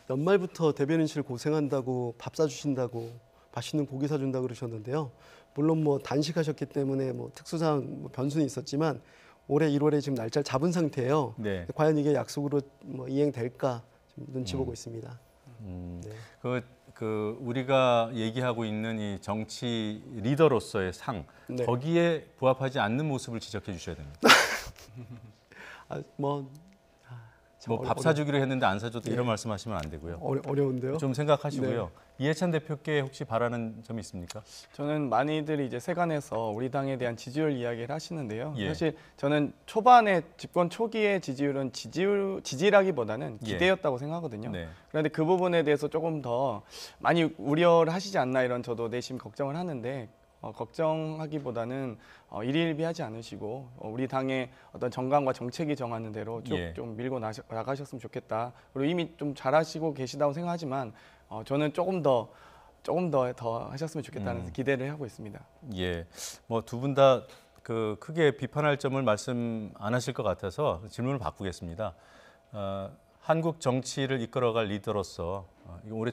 연말부터 대변인실 고생한다고 밥 사주신다고 맛있는 고기 사준다고 그러셨는데요. 물론 뭐 단식하셨기 때문에 뭐 특수상 변수는 있었지만 올해 1월에 지금 날짜를 잡은 상태예요. 네. 과연 이게 약속으로 뭐 이행될까 좀 눈치 보고 있습니다. 네. 우리가 얘기하고 있는 이 정치 리더로서의 상, 거기에 부합하지 않는 모습을 지적해 주셔야 됩니다. 밥 사주기로 했는데 안 사줘도 이런 말씀하시면 안 되고요. 어려운데요? 좀 생각하시고요. 이해찬 대표께 혹시 바라는 점이 있습니까? 저는 많이들 이제 세간에서 우리 당에 대한 지지율 이야기를 하시는데요. 사실 저는 초반에 집권 초기의 지지율은 지지라기보다는 기대였다고 생각하거든요. 그런데 그 부분에 대해서 조금 더 많이 우려를 하시지 않나 이런 저도 내심 걱정을 하는데 걱정하기보다는 일희일비하지 않으시고 우리 당의 어떤 정강과 정책이 정하는 대로 쭉 좀 밀고 나가셨으면 좋겠다. 그리고 이미 좀 잘하시고 계시다고 생각하지만 저는 조금 더 하셨으면 좋겠다는 기대를 하고 있습니다. 뭐 두 분 다 크게 비판할 점을 말씀 안 하실 것 같아서 질문을 바꾸겠습니다. 한국 정치를 이끌어갈 리더로서 올해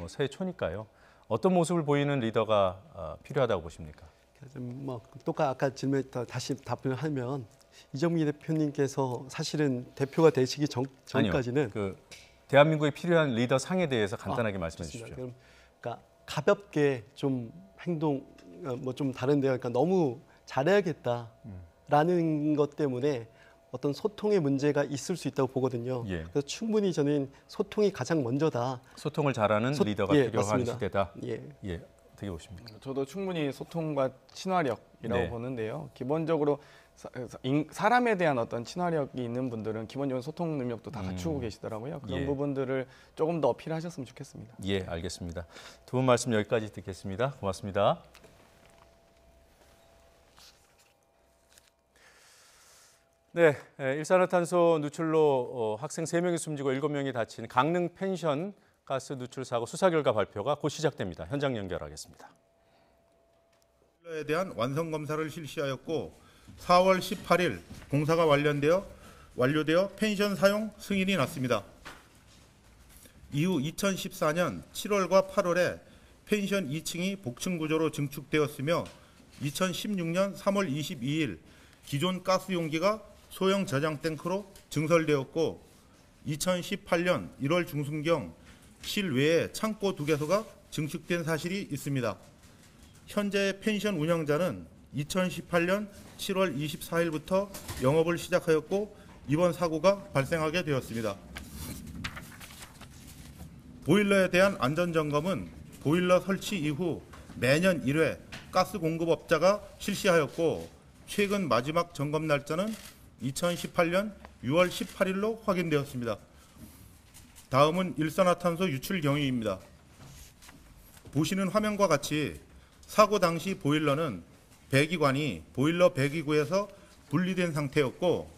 새해 초니까요. 어떤 모습을 보이는 리더가 필요하다고 보십니까? 뭐 똑같이 아까 질문에 다시 답변을 하면 이정미 대표님께서 사실은 대표가 되시기 전까지는 대한민국에 필요한 리더 상에 대해서 간단하게 말씀해 주십시오. 그러니까 가볍게 좀 행동 뭐 좀 다른데요. 그러니까 너무 잘해야겠다라는 것 때문에 어떤 소통의 문제가 있을 수 있다고 보거든요. 그래서 충분히 저는 소통이 가장 먼저다. 소통을 잘하는 리더가 필요한 시대다. 어떻게 보십니까? 저도 충분히 소통과 친화력이라고 보는데요. 기본적으로 사람에 대한 어떤 친화력이 있는 분들은 기본적인 소통 능력도 다 갖추고 계시더라고요. 그런 부분들을 조금 더 어필하셨으면 좋겠습니다. 알겠습니다. 두 분 말씀 여기까지 듣겠습니다. 고맙습니다. 네, 일산화탄소 누출로 학생 3명이 숨지고 7명이 다친 강릉 펜션 가스 누출 사고 수사 결과 발표가 곧 시작됩니다. 현장 연결하겠습니다. 에 대한 완성 검사를 실시하였고 4월 18일 공사가 완료되어 펜션 사용 승인이 났습니다. 이후 2014년 7월과 8월에 펜션 2층이 복층 구조로 증축되었으며 2016년 3월 22일 기존 가스 용기가 소형 저장 탱크로 증설되었고 2018년 1월 중순경 실외에 창고 2개소가 증축된 사실이 있습니다. 현재 펜션 운영자는 2018년 7월 24일부터 영업을 시작하였고 이번 사고가 발생하게 되었습니다. 보일러에 대한 안전점검은 보일러 설치 이후 매년 1회 가스 공급업자가 실시하였고 최근 마지막 점검 날짜는 2018년 6월 18일로 확인되었습니다. 다음은 일산화탄소 유출 경위입니다. 보시는 화면과 같이 사고 당시 보일러는 배기관이 보일러 배기구에서 분리된 상태였고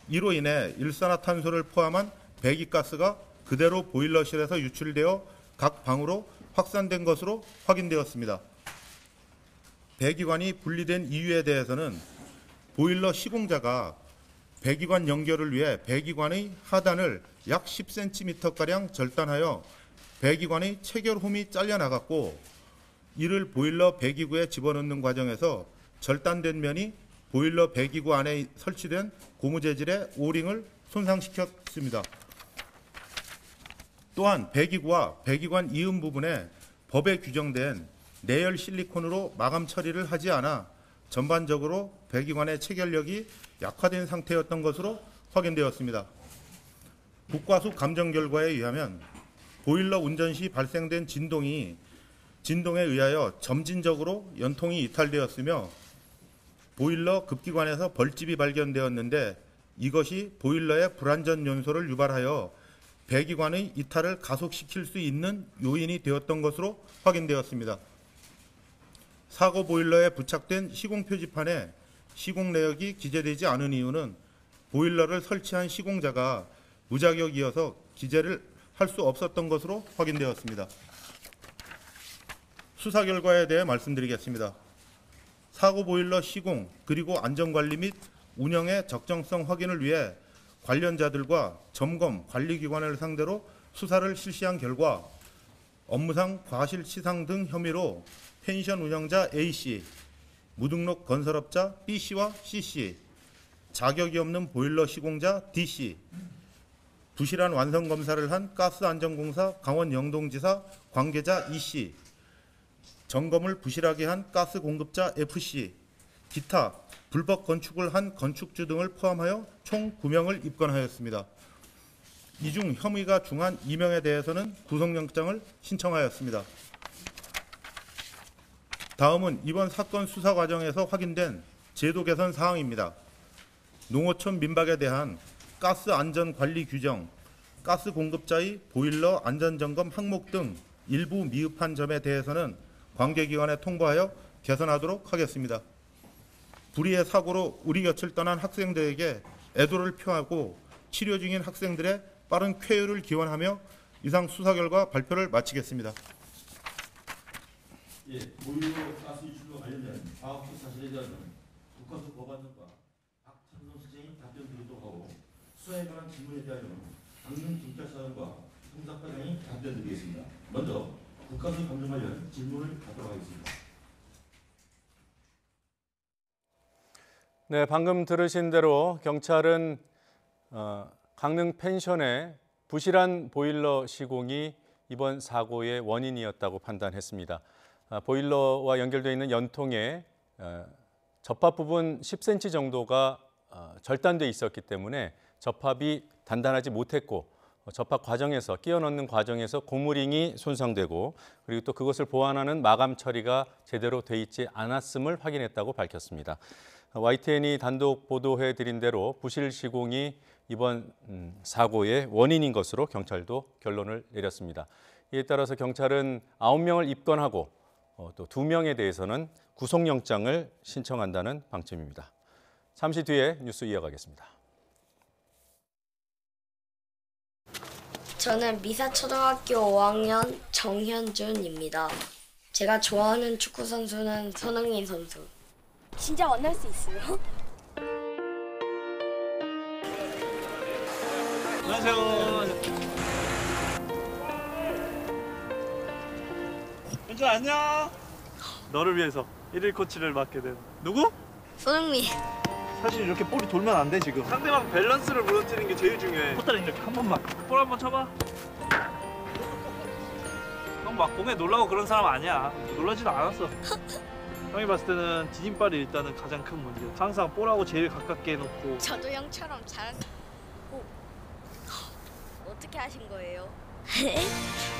이로 인해 일산화탄소를 포함한 배기가스가 그대로 보일러실에서 유출되어 각 방으로 확산된 것으로 확인되었습니다. 배기관이 분리된 이유에 대해서는 보일러 시공자가 배기관 연결을 위해 배기관의 하단을 약 10cm가량 절단하여 배기관의 체결홈이 잘려나갔고, 이를 보일러 배기구에 집어넣는 과정에서 절단된 면이 보일러 배기구 안에 설치된 고무 재질의 오링을 손상시켰습니다. 또한 배기구와 배기관 이음 부분에 법에 규정된 내열 실리콘으로 마감 처리를 하지 않아 전반적으로 배기관의 체결력이 약화된 상태였던 것으로 확인되었습니다. 국과수 감정 결과에 의하면 보일러 운전 시 발생된 진동에 의하여 점진적으로 연통이 이탈되었으며 보일러 급기관에서 벌집이 발견되었는데, 이것이 보일러의 불안전 요소를 유발하여 배기관의 이탈을 가속시킬 수 있는 요인이 되었던 것으로 확인되었습니다. 사고 보일러에 부착된 시공 표지판에 시공 내역이 기재되지 않은 이유는 보일러를 설치한 시공자가 무자격이어서 기재를 할 수 없었던 것으로 확인되었습니다. 수사 결과에 대해 말씀드리겠습니다. 사고 보일러 시공 그리고 안전관리 및 운영의 적정성 확인을 위해 관련자들과 점검 관리기관을 상대로 수사를 실시한 결과 업무상 과실치상 등 혐의로 펜션 운영자 A씨, 무등록 건설업자 B씨와 C씨, 자격이 없는 보일러 시공자 D씨, 부실한 완성검사를 한 가스안전공사 강원 영동지사 관계자 E씨, 점검을 부실하게 한 가스 공급자 F씨, 기타 불법 건축을 한 건축주 등을 포함하여 총 9명을 입건하였습니다. 이 중 혐의가 중한 2명에 대해서는 구속영장을 신청하였습니다. 다음은 이번 사건 수사 과정에서 확인된 제도 개선 사항입니다. 농어촌 민박에 대한 가스 안전 관리 규정, 가스 공급자의 보일러 안전점검 항목 등 일부 미흡한 점에 대해서는 관계기관에 통보하여 개선하도록 하겠습니다. 불의의 사고로 우리 곁을 떠난 학생들에게 애도를 표하고 치료 중인 학생들의 빠른 쾌유를 기원하며 이상 수사 결과 발표를 마치겠습니다. 예, 보일러 가스 유출과 관련된 과학적 사실에 대한 국가수 법안과 박찬성 선생님 답변 드리도록 하고, 수사에 관한 질문에 대하여는 강릉 경찰서장과 통사과장이 답변 드리겠습니다. 먼저 국가수 감정 관련 질문을 받도록 하겠습니다. 네, 방금 들으신 대로 경찰은 강릉 펜션의 부실한 보일러 시공이 이번 사고의 원인이었다고 판단했습니다. 보일러와 연결되어 있는 연통에 접합 부분 10cm 정도가 절단돼 있었기 때문에 접합이 단단하지 못했고, 접합 과정에서 끼워 넣는 과정에서 고무링이 손상되고, 그리고 또 그것을 보완하는 마감 처리가 제대로 돼 있지 않았음을 확인했다고 밝혔습니다. YTN이 단독 보도해 드린 대로 부실 시공이 이번 사고의 원인인 것으로 경찰도 결론을 내렸습니다. 이에 따라서 경찰은 9명을 입건하고 또 2명에 대해서는 구속영장을 신청한다는 방침입니다. 잠시 뒤에 뉴스 이어가겠습니다. 저는 미사초등학교 5학년 정현준입니다. 제가 좋아하는 축구 선수는 손흥민 선수. 진짜 만날 수 있어요? 안녕하세요. 현준 안녕. 너를 위해서 1일 코치를 맡게 된 누구? 손흥민. 사실 이렇게 볼이 돌면 안 돼 지금. 상대방 밸런스를 무너뜨리는 게 제일 중요해. 포탈 이렇게 한 번만. 볼 한번 쳐봐. 형 막 공에 놀라고 그런 사람 아니야. 놀라지도 않았어. 형이 봤을 때는 디딤발이 일단은 가장 큰 문제야. 항상 볼하고 제일 가깝게 해놓고. 저도 형처럼 어떻게 하신 거예요?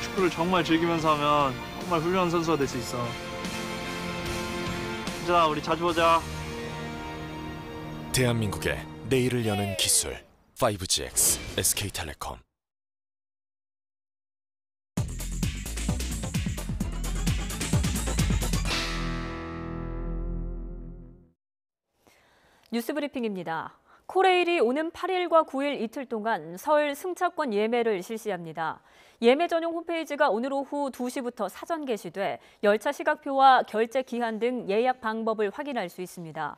축구를 정말 즐기면서 하면 정말 훌륭한 선수가 될 수 있어. 자, 우리 자주 보자. 대한민국의 내일을 여는 기술 5GX SK텔레콤. 뉴스 브리핑입니다. 코레일이 오는 8일과 9일 이틀 동안 설 승차권 예매를 실시합니다. 예매 전용 홈페이지가 오늘 오후 2시부터 사전 게시돼 열차 시각표와 결제 기한 등 예약 방법을 확인할 수 있습니다.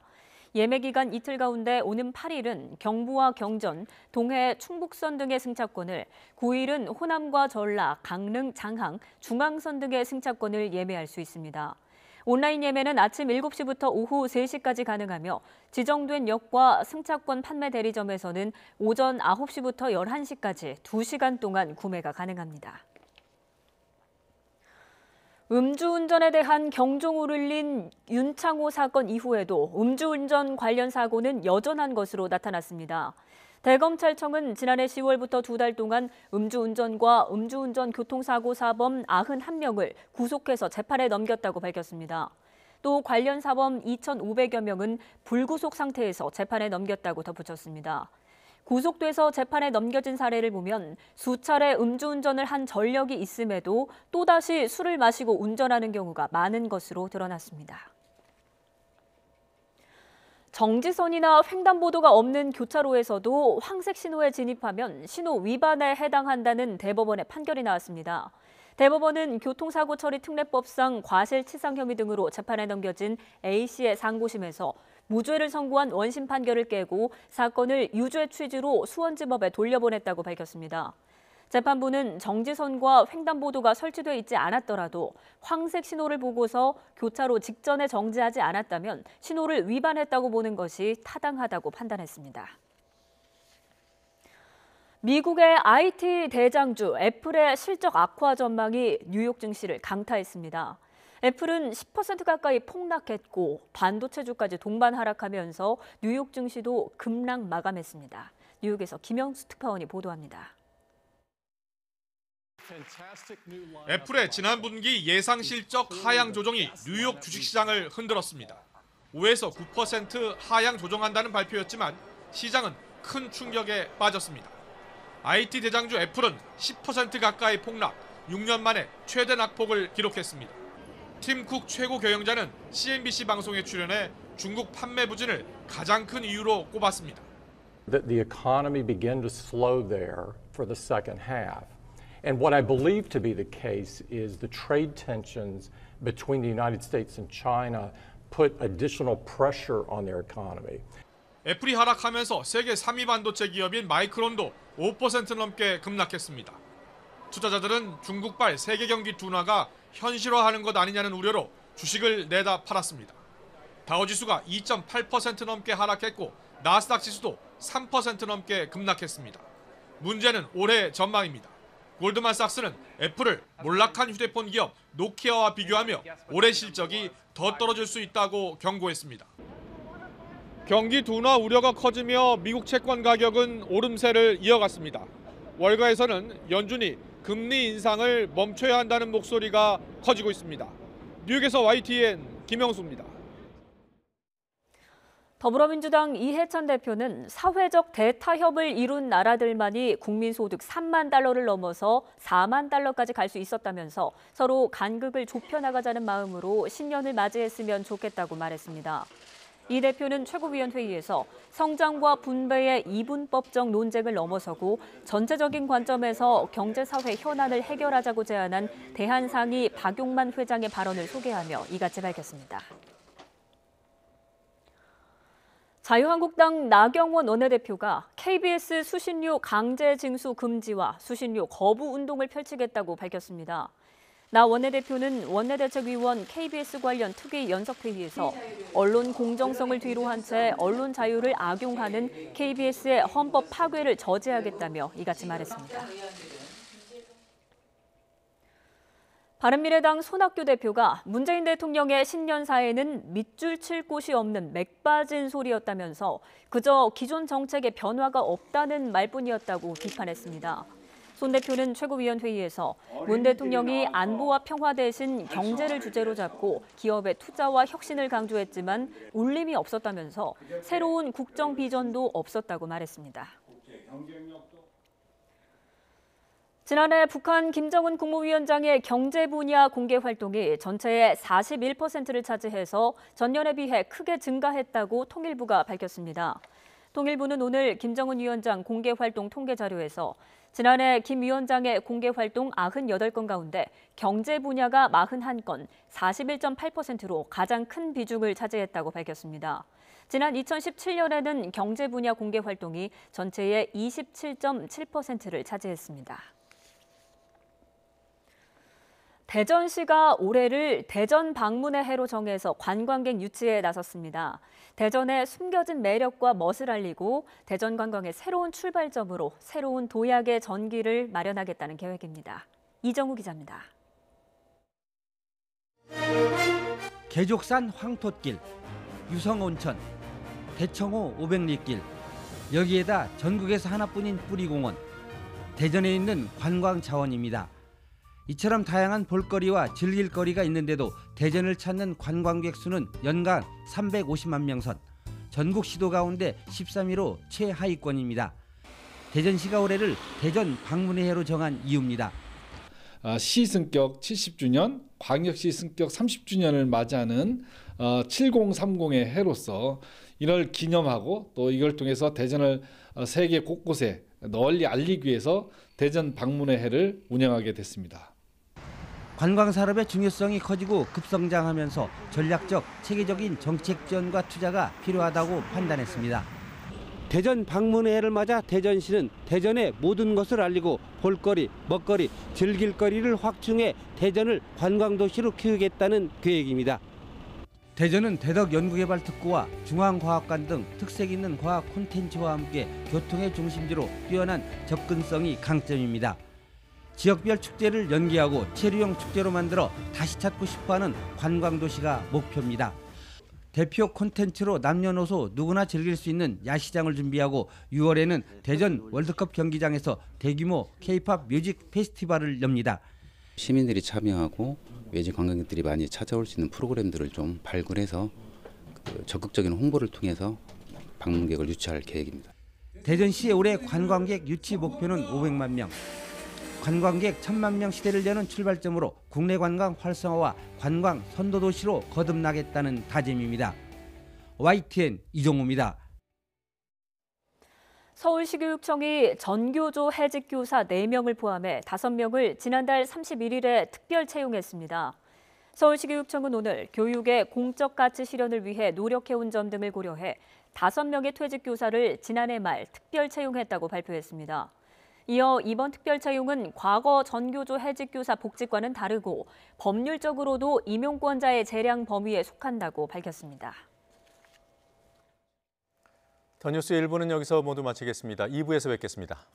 예매 기간 이틀 가운데 오는 8일은 경부와 경전, 동해, 충북선 등의 승차권을, 9일은 호남과 전라, 강릉, 장항, 중앙선 등의 승차권을 예매할 수 있습니다. 온라인 예매는 아침 7시부터 오후 3시까지 가능하며 지정된 역과 승차권 판매 대리점에서는 오전 9시부터 11시까지 2시간 동안 구매가 가능합니다. 음주운전에 대한 경종을 울린 윤창호 사건 이후에도 음주운전 관련 사고는 여전한 것으로 나타났습니다. 대검찰청은 지난해 10월부터 2달 동안 음주운전과 음주운전 교통사고 사범 91명을 구속해서 재판에 넘겼다고 밝혔습니다. 또 관련 사범 2,500여 명은 불구속 상태에서 재판에 넘겼다고 덧붙였습니다. 구속돼서 재판에 넘겨진 사례를 보면 수차례 음주운전을 한 전력이 있음에도 또다시 술을 마시고 운전하는 경우가 많은 것으로 드러났습니다. 정지선이나 횡단보도가 없는 교차로에서도 황색 신호에 진입하면 신호 위반에 해당한다는 대법원의 판결이 나왔습니다. 대법원은 교통사고 처리 특례법상 과실치상 혐의 등으로 재판에 넘겨진 A씨의 상고심에서 무죄를 선고한 원심 판결을 깨고 사건을 유죄 취지로 수원지법에 돌려보냈다고 밝혔습니다. 재판부는 정지선과 횡단보도가 설치돼 있지 않았더라도 황색 신호를 보고서 교차로 직전에 정지하지 않았다면 신호를 위반했다고 보는 것이 타당하다고 판단했습니다. 미국의 IT 대장주 애플의 실적 악화 전망이 뉴욕 증시를 강타했습니다. 애플은 10% 가까이 폭락했고 반도체주까지 동반 하락하면서 뉴욕 증시도 급락 마감했습니다. 뉴욕에서 김영수 특파원이 보도합니다. 애플의 지난 분기 예상 실적 하향 조정이 뉴욕 주식시장을 흔들었습니다. 5에서 9% 하향 조정한다는 발표였지만 시장은 큰 충격에 빠졌습니다. IT 대장주 애플은 10% 가까이 폭락, 6년 만에 최대 낙폭을 기록했습니다. 팀 쿡 최고 경영자는 CNBC 방송에 출연해 중국 판매 부진을 가장 큰 이유로 꼽았습니다. The economy began to slow there for the second half. And what I believe to be the case is the trade tensions between the United States and China put additional pressure on their economy. 애플이 하락하면서 세계 3위 반도체 기업인 마이크론도 5% 넘게 급락했습니다. 투자자들은 중국발 세계 경기 둔화가 현실화하는 것 아니냐는 우려로 주식을 내다 팔았습니다. 다우지수가 2.8% 넘게 하락했고 나스닥 지수도 3% 넘게 급락했습니다. 문제는 올해 전망입니다. 골드만삭스는 애플을 몰락한 휴대폰 기업 노키아와 비교하며 올해 실적이 더 떨어질 수 있다고 경고했습니다. 경기 둔화 우려가 커지며 미국 채권 가격은 오름세를 이어갔습니다. 월가에서는 연준이 금리 인상을 멈춰야 한다는 목소리가 커지고 있습니다. 뉴욕에서 YTN 김영수입니다. 더불어민주당 이해찬 대표는 사회적 대타협을 이룬 나라들만이 국민소득 3만 달러를 넘어서 4만 달러까지 갈 수 있었다면서 서로 간극을 좁혀나가자는 마음으로 신년을 맞이했으면 좋겠다고 말했습니다. 이 대표는 최고위원회의에서 성장과 분배의 이분법적 논쟁을 넘어서고 전체적인 관점에서 경제사회 현안을 해결하자고 제안한 대한상의 박용만 회장의 발언을 소개하며 이같이 밝혔습니다. 자유한국당 나경원 원내대표가 KBS 수신료 강제 징수 금지와 수신료 거부 운동을 펼치겠다고 밝혔습니다. 나 원내대표는 원내대책위원 KBS 관련 특위 연석회의에서 언론 공정성을 뒤로한 채 언론 자유를 악용하는 KBS의 헌법 파괴를 저지하겠다며 이같이 말했습니다. 바른미래당 손학규 대표가 문재인 대통령의 신년사에는 밑줄 칠 곳이 없는 맥 빠진 소리였다면서 그저 기존 정책에 변화가 없다는 말뿐이었다고 비판했습니다. 손 대표는 최고위원회의에서 문 대통령이 안보와 평화 대신 경제를 주제로 잡고 기업의 투자와 혁신을 강조했지만 울림이 없었다면서 새로운 국정 비전도 없었다고 말했습니다. 지난해 북한 김정은 국무위원장의 경제 분야 공개 활동이 전체의 41%를 차지해서 전년에 비해 크게 증가했다고 통일부가 밝혔습니다. 통일부는 오늘 김정은 위원장 공개활동 통계 자료에서 지난해 김 위원장의 공개활동 98건 가운데 경제 분야가 41건, 41.8%로 가장 큰 비중을 차지했다고 밝혔습니다. 지난 2017년에는 경제 분야 공개활동이 전체의 27.7%를 차지했습니다. 대전시가 올해를 대전 방문의 해로 정해서 관광객 유치에 나섰습니다. 대전의 숨겨진 매력과 멋을 알리고 대전 관광의 새로운 출발점으로 새로운 도약의 전기를 마련하겠다는 계획입니다. 이정우 기자입니다. 개족산 황톳길, 유성온천, 대청호 500리길, 여기에다 전국에서 하나뿐인 뿌리공원, 대전에 있는 관광 자원입니다. 이처럼 다양한 볼거리와 즐길거리가 있는데도 대전을 찾는 관광객 수는 연간 350만 명 선, 전국 시도 가운데 13위로 최하위권입니다. 대전시가 올해를 대전 방문의 해로 정한 이유입니다. 시 승격 70주년, 광역시 승격 30주년을 맞이하는 7030의 해로서 이를 기념하고 또 이걸 통해서 대전을 세계 곳곳에 널리 알리기 위해서 대전 방문의 해를 운영하게 됐습니다. 관광산업의 중요성이 커지고 급성장하면서 전략적, 체계적인 정책 지원과 투자가 필요하다고 판단했습니다. 대전 방문의 해를 맞아 대전시는 대전의 모든 것을 알리고 볼거리, 먹거리, 즐길거리를 확충해 대전을 관광도시로 키우겠다는 계획입니다. 대전은 대덕연구개발특구와 중앙과학관 등 특색 있는 과학 콘텐츠와 함께 교통의 중심지로 뛰어난 접근성이 강점입니다. 지역별 축제를 연기하고 체류형 축제로 만들어 다시 찾고 싶어하는 관광도시가 목표입니다. 대표 콘텐츠로 남녀노소 누구나 즐길 수 있는 야시장을 준비하고 6월에는 대전 월드컵 경기장에서 대규모 K-팝 뮤직 페스티벌을 엽니다. 시민들이 참여하고 외지 관광객들이 많이 찾아올 수 있는 프로그램들을 좀 발굴해서 적극적인 홍보를 통해서 방문객을 유치할 계획입니다. 대전시의 올해 관광객 유치 목표는 500만 명. 관광객 1000만 명 시대를 여는 출발점으로 국내 관광 활성화와 관광 선도도시로 거듭나겠다는 다짐입니다. YTN 이종우입니다. 서울시교육청이 전교조 해직교사 4명을 포함해 5명을 지난달 31일에 특별 채용했습니다. 서울시교육청은 오늘 교육의 공적 가치 실현을 위해 노력해온 점 등을 고려해 5명의 퇴직교사를 지난해 말 특별 채용했다고 발표했습니다. 이어 이번 특별 채용은 과거 전교조 해직교사 복직과는 다르고 법률적으로도 임용권자의 재량 범위에 속한다고 밝혔습니다. 더 뉴스 1부는 여기서 모두 마치겠습니다. 2부에서 뵙겠습니다.